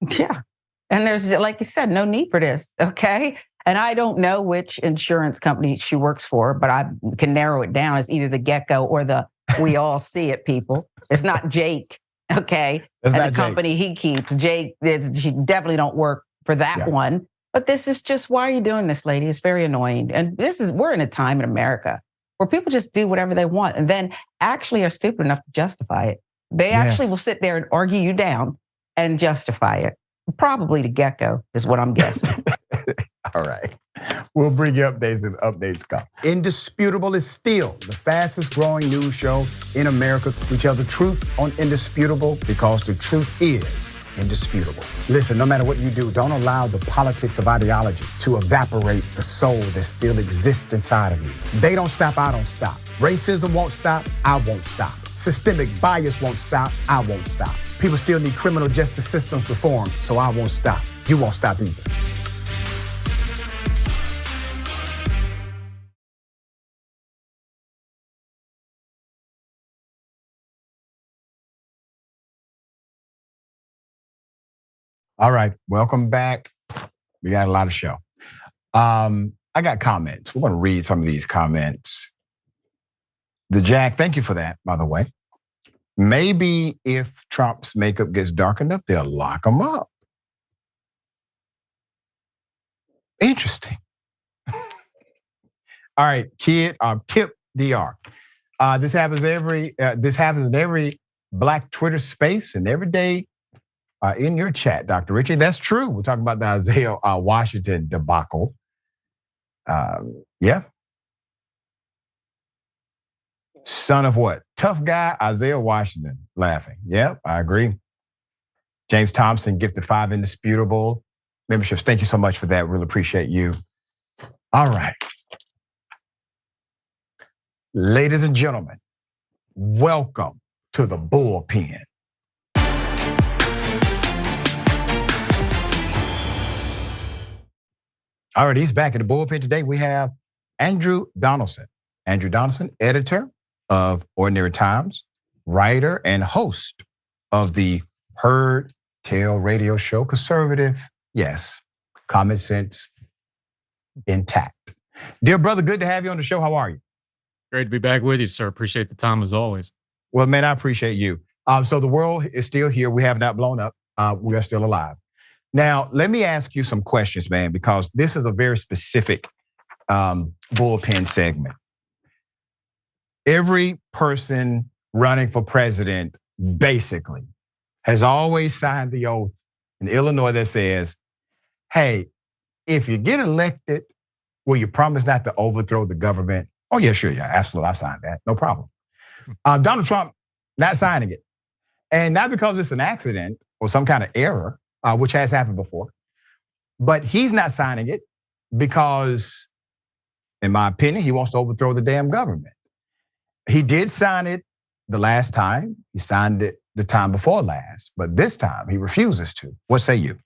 Yeah. And there's, like you said, no need for this, okay? And I don't know which insurance company she works for, but I can narrow it down as either the Gecko or the We All See It people. It's not Jake, okay? It's and not the company he keeps. Jake, she definitely don't work for that one. But this is just, why are you doing this, lady? It's very annoying. And we're in a time in America where people just do whatever they want and then actually are stupid enough to justify it. They actually will sit there and argue you down and justify it. Probably the Gecko is what I'm guessing. All right. We'll bring you updates as updates come. Indisputable is still the fastest growing news show in America. We tell the truth on Indisputable because the truth is indisputable. Listen, no matter what you do, don't allow the politics of ideology to evaporate the soul that still exists inside of you. They don't stop, I don't stop. Racism won't stop, I won't stop. Systemic bias won't stop, I won't stop. People still need criminal justice systems reformed, so I won't stop. You won't stop either. All right, welcome back. We got a lot of show. I got comments. We're going to read some of these comments. The Jack, thank you for that, by the way. Maybe if Trump's makeup gets dark enough, they'll lock him up. Interesting. All right, Kip DR. This happens in every Black Twitter space and every day in your chat, Dr. Richey. That's true. We're talking about the Isaiah Washington debacle. Yeah. Son of what? Tough guy, Isaiah Washington, laughing. Yep, I agree. James Thompson gifted 5 indisputable memberships. Thank you so much for that. Really appreciate you. All right. Ladies and gentlemen, welcome to the bullpen. All right, he's back at the bullpen today. We have Andrew Donaldson. Andrew Donaldson, editor of Ordinary Times, writer and host of the Heard Tell radio show. Conservative, yes. Common sense intact. Dear brother, good to have you on the show. How are you? Great to be back with you, sir. Appreciate the time as always. Well, man, I appreciate you. So the world is still here. We have not blown up. We are still alive. Now, let me ask you some questions, man, because this is a very specific bullpen segment. Every person running for president basically has always signed the oath in Illinois that says, hey, if you get elected, will you promise not to overthrow the government? Oh, yeah, sure. Yeah, absolutely. I signed that. No problem. Donald Trump not signing it. And not because it's an accident or some kind of error, which has happened before, but he's not signing it because, in my opinion, he wants to overthrow the damn government. He did sign it the last time. He signed it the time before last, but this time he refuses to. What say you?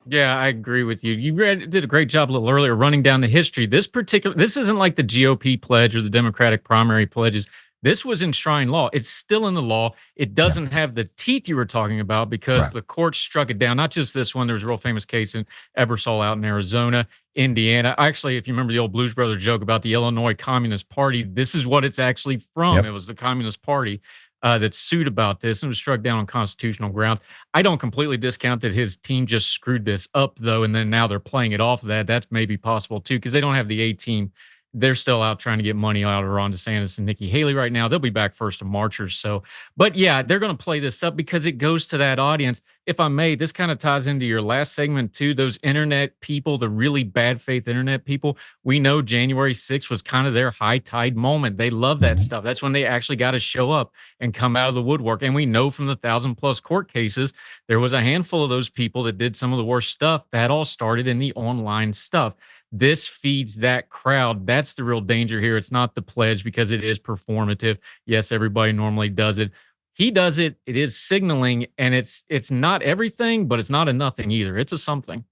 Yeah, I agree with you. You did a great job a little earlier running down the history. This isn't like the GOP pledge or the Democratic primary pledges. This was enshrined law. It's still in the law. It doesn't have the teeth you were talking about because the court struck it down. Not just this one. There was a real famous case in Ebersol out in Arizona, Indiana. Actually, if you remember the old Blues Brothers joke about the Illinois Communist Party, this is what it's actually from. Yep. It was the Communist Party that sued about this and was struck down on constitutional grounds. I don't completely discount that his team just screwed this up, though, and then now they're playing it off of that. That's maybe possible, too, because they don't have the A team. They're still out trying to get money out of Ron DeSantis and Nikki Haley right now. They'll be back 1st of March or so. But yeah, they're going to play this up because it goes to that audience. If I may, this kind of ties into your last segment too. Those internet people, the really bad faith internet people, we know January 6th was kind of their high tide moment. They love that stuff. That's when they actually got to show up and come out of the woodwork. And we know from the 1,000+ court cases, there was a handful of those people that did some of the worst stuff. That all started in the online stuff. This feeds that crowd. That's the real danger here. It's not the pledge because it is performative. Yes, everybody normally does it. He does it. It is signaling, and it's not everything, but it's not a nothing either. It's a something.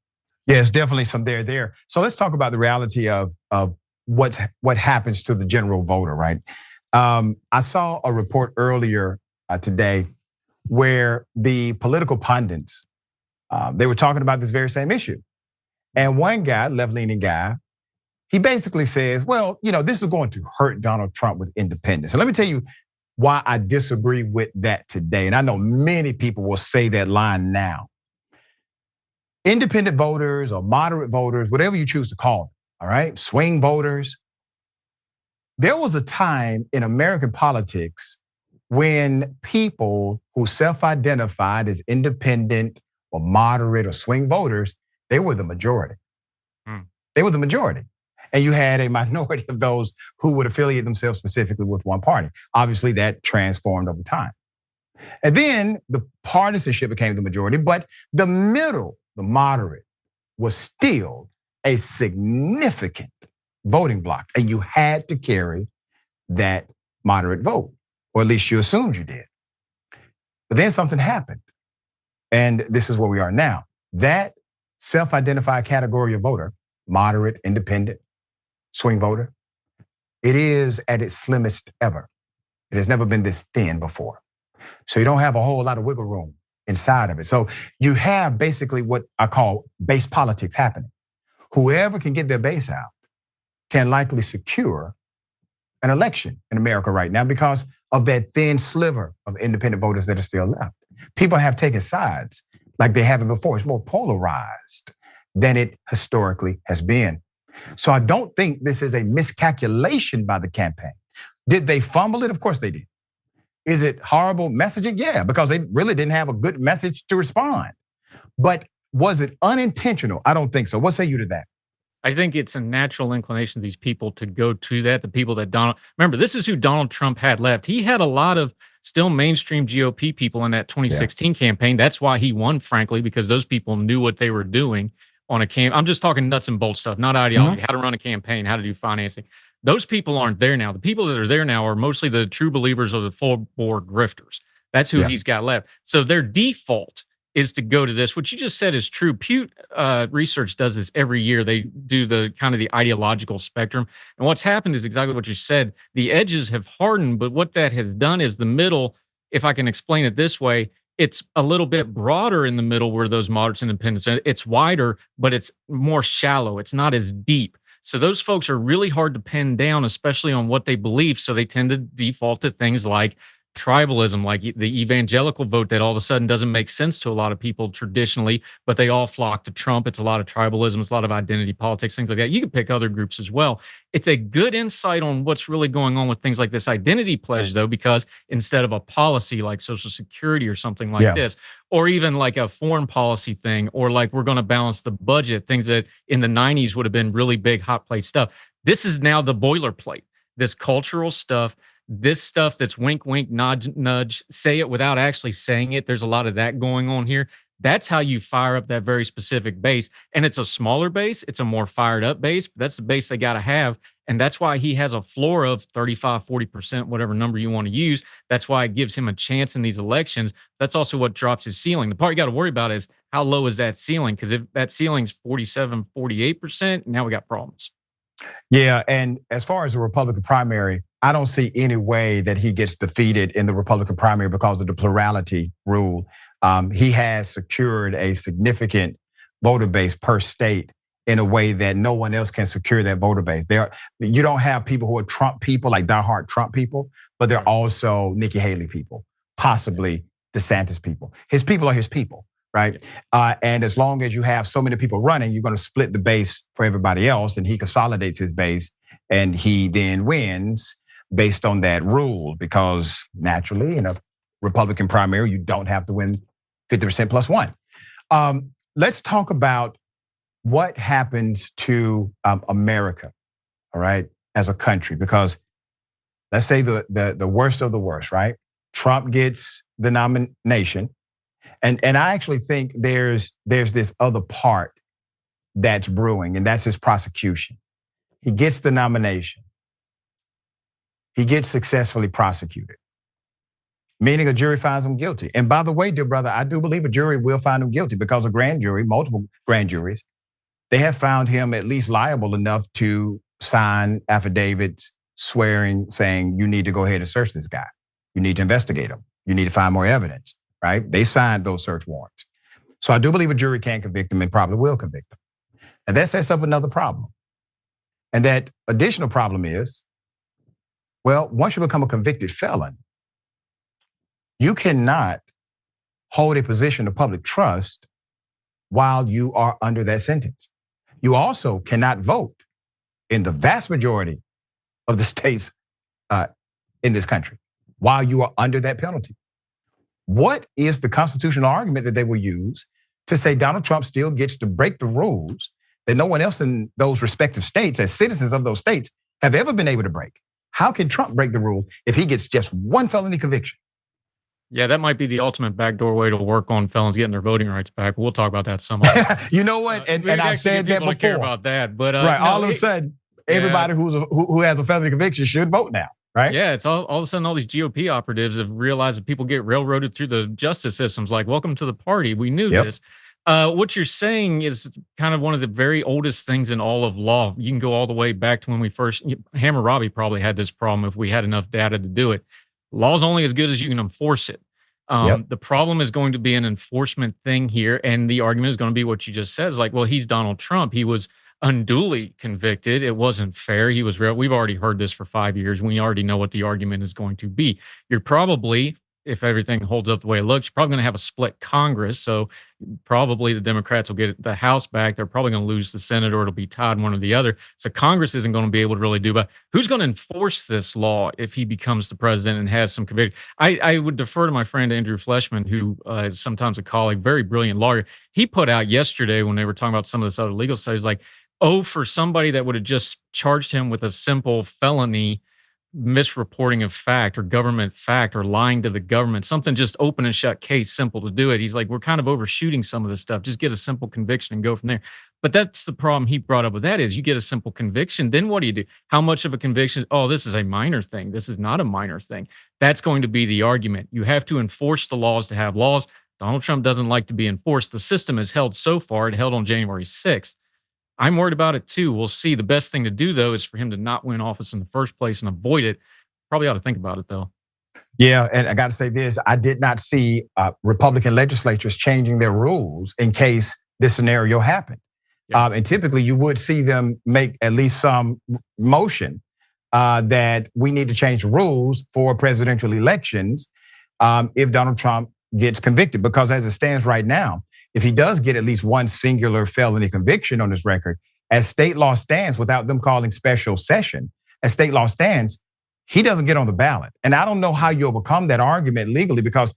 Yeah, it's definitely some there. So let's talk about the reality of what happens to the general voter, right? I saw a report earlier today where the political pundits They were talking about this very same issue. And one guy, left-leaning guy, he basically says, well, this is going to hurt Donald Trump with independence. And let me tell you why I disagree with that today. And I know many people will say that line now. Independent voters or moderate voters, whatever you choose to call them, all right, swing voters. There was a time in American politics when people who self-identified as independent or moderate or swing voters, they were the majority. They were the majority. And you had a minority of those who would affiliate themselves specifically with one party. Obviously, that transformed over time. And then the partisanship became the majority, but the middle, the moderate, was still a significant voting bloc. And you had to carry that moderate vote, or at least you assumed you did. But then something happened. And this is where we are now. That self-identified category of voter, moderate, independent, swing voter, it is at its slimmest ever. It has never been this thin before. So you don't have a whole lot of wiggle room inside of it. So you have basically what I call base politics happening. Whoever can get their base out can likely secure an election in America right now because of that thin sliver of independent voters that are still left. People have taken sides like they haven't before. It's more polarized than it historically has been. So I don't think this is a miscalculation by the campaign. Did they fumble it? Of course they did. Is it horrible messaging? Yeah, because they really didn't have a good message to respond. But was it unintentional? I don't think so. What say you to that? I think it's a natural inclination of these people to go to that. The people that remember, this is who Donald Trump had left. He had a lot of still mainstream GOP people in that 2016 campaign. That's why he won, frankly, because those people knew what they were doing on a campaign. I'm just talking nuts and bolts stuff, not ideology, how to run a campaign, how to do financing. Those people aren't there now. The people that are there now are mostly the true believers or the full board grifters. That's who he's got left. So their default is to go to this. What you just said is true. Pew Research does this every year. They do the kind of the ideological spectrum. And what's happened is exactly what you said. The edges have hardened, but what that has done is the middle, if I can explain it this way, it's a little bit broader in the middle where those moderates and independents, it's wider, but it's more shallow. It's not as deep. So those folks are really hard to pin down, especially on what they believe. So they tend to default to things like tribalism, like the evangelical vote that all of a sudden doesn't make sense to a lot of people traditionally, but they all flock to Trump. It's a lot of tribalism. It's a lot of identity politics, things like that. You can pick other groups as well. It's a good insight on what's really going on with things like this identity pledge, though, because instead of a policy like Social Security or something like this, or even like a foreign policy thing, or like we're going to balance the budget, things that in the 90s would have been really big hot plate stuff. This is now the boilerplate, this cultural stuff. This stuff that's wink, wink, nudge, nudge, say it without actually saying it. There's a lot of that going on here. That's how you fire up that very specific base. And it's a smaller base. It's a more fired up base. But that's the base they got to have. And that's why he has a floor of 35, 40%, whatever number you want to use. That's why it gives him a chance in these elections. That's also what drops his ceiling. The part you got to worry about is how low is that ceiling? Because if that ceiling's 47, 48%, now we got problems. Yeah, and as far as the Republican primary, I don't see any way that he gets defeated in the Republican primary because of the plurality rule. He has secured a significant voter base per state in a way that no one else can secure that voter base. You don't have people who are Trump people, like diehard Trump people, but they're also Nikki Haley people, possibly DeSantis people. His people are his people, right? And as long as you have so many people running, you're going to split the base for everybody else, and he consolidates his base, and he then wins based on that rule, because naturally in a Republican primary, you don't have to win 50% plus one. Let's talk about what happens to America, all right, as a country, because let's say the worst of the worst, right? Trump gets the nomination. And I actually think there's this other part that's brewing, and that's his prosecution. He gets the nomination. He gets successfully prosecuted, meaning a jury finds him guilty. And by the way, dear brother, I do believe a jury will find him guilty because a grand jury, multiple grand juries, they have found him at least liable enough to sign affidavits swearing, saying, you need to go ahead and search this guy. You need to investigate him. You need to find more evidence, right? They signed those search warrants. So I do believe a jury can convict him and probably will convict him. And that sets up another problem. And that additional problem is, well, once you become a convicted felon, you cannot hold a position of public trust while you are under that sentence. You also cannot vote in the vast majority of the states in this country while you are under that penalty. What is the constitutional argument that they will use to say Donald Trump still gets to break the rules that no one else in those respective states, as citizens of those states, have ever been able to break? How can Trump break the rule if he gets just one felony conviction? Yeah, that might be the ultimate backdoor way to work on felons getting their voting rights back. We'll talk about that some other time. You know what? And I've said that before. Care about that, but right. All of a sudden, everybody who has a felony conviction should vote now, right? Yeah, it's all of a sudden all these GOP operatives have realized that people get railroaded through the justice systems. Like, welcome to the party. We knew this. What you're saying is kind of one of the very oldest things in all of law. You can go all the way back to when we first, Hammurabi probably had this problem if we had enough data to do it. Law's only as good as you can enforce it. The problem is going to be an enforcement thing here. And the argument is going to be what you just said. Is like, well, he's Donald Trump. He was unduly convicted. It wasn't fair. He was real. We've already heard this for 5 years. We already know what the argument is going to be. You're probably, if everything holds up the way it looks, you're probably going to have a split Congress. So probably the Democrats will get the House back. They're probably going to lose the Senate, or it'll be tied one or the other. So Congress isn't going to be able to really do. But who's going to enforce this law if he becomes the president and has some conviction? I would defer to my friend Andrew Fleshman, who is sometimes a colleague, very brilliant lawyer. He put out yesterday when they were talking about some of this other legal studies, like, for somebody that would have just charged him with a simple felony misreporting of fact or government fact or lying to the government, something just open and shut case, simple to do it. He's like, we're kind of overshooting some of this stuff. Just get a simple conviction and go from there. But that's the problem he brought up with that is you get a simple conviction. Then what do? How much of a conviction? Oh, this is a minor thing. This is not a minor thing. That's going to be the argument. You have to enforce the laws to have laws. Donald Trump doesn't like to be enforced. The system has held so far. It held on January 6th. I'm worried about it too. We'll see. The best thing to do, though, is for him to not win office in the first place and avoid it. Probably ought to think about it, though. Yeah, and I got to say this. I did not see Republican legislatures changing their rules in case this scenario happened. And typically you would see them make at least some motion that we need to change the rules for presidential elections if Donald Trump gets convicted. Because as it stands right now, if he does get at least one singular felony conviction on his record, as state law stands, without them calling special session, as state law stands, he doesn't get on the ballot. And I don't know how you overcome that argument legally, because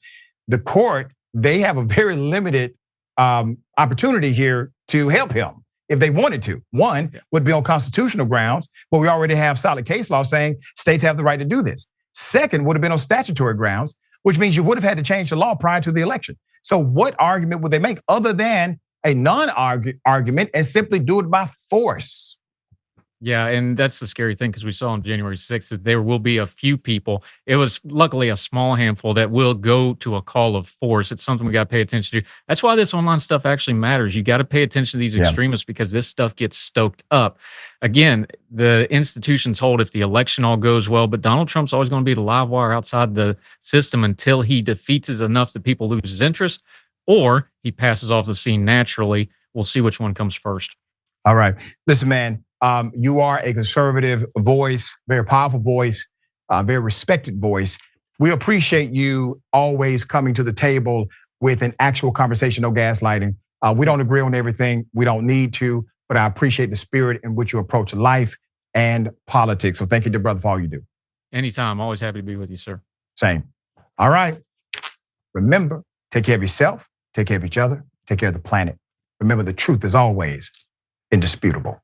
the court, they have a very limited opportunity here to help him if they wanted to. One would be on constitutional grounds, but we already have solid case law saying states have the right to do this. Second would have been on statutory grounds, which means you would have had to change the law prior to the election. So what argument would they make other than a non-argument and simply do it by force? Yeah, and that's the scary thing, because we saw on January 6th that there will be a few people. It was luckily a small handful that will go to a call of force. It's something we got to pay attention to. That's why this online stuff actually matters. You got to pay attention to these extremists, because this stuff gets stoked up. Again, the institutions hold if the election all goes well, but Donald Trump's always going to be the live wire outside the system until he defeats it enough that people lose his interest, or he passes off the scene naturally. We'll see which one comes first. All right. Listen, man. You are a conservative voice, very powerful voice, very respected voice. We appreciate you always coming to the table with an actual conversation, no gaslighting. We don't agree on everything. We don't need to, but I appreciate the spirit in which you approach life and politics. So thank you, dear brother, for all you do. Anytime. Always happy to be with you, sir. Same. All right. Remember, take care of yourself, take care of each other, take care of the planet. Remember, the truth is always indisputable.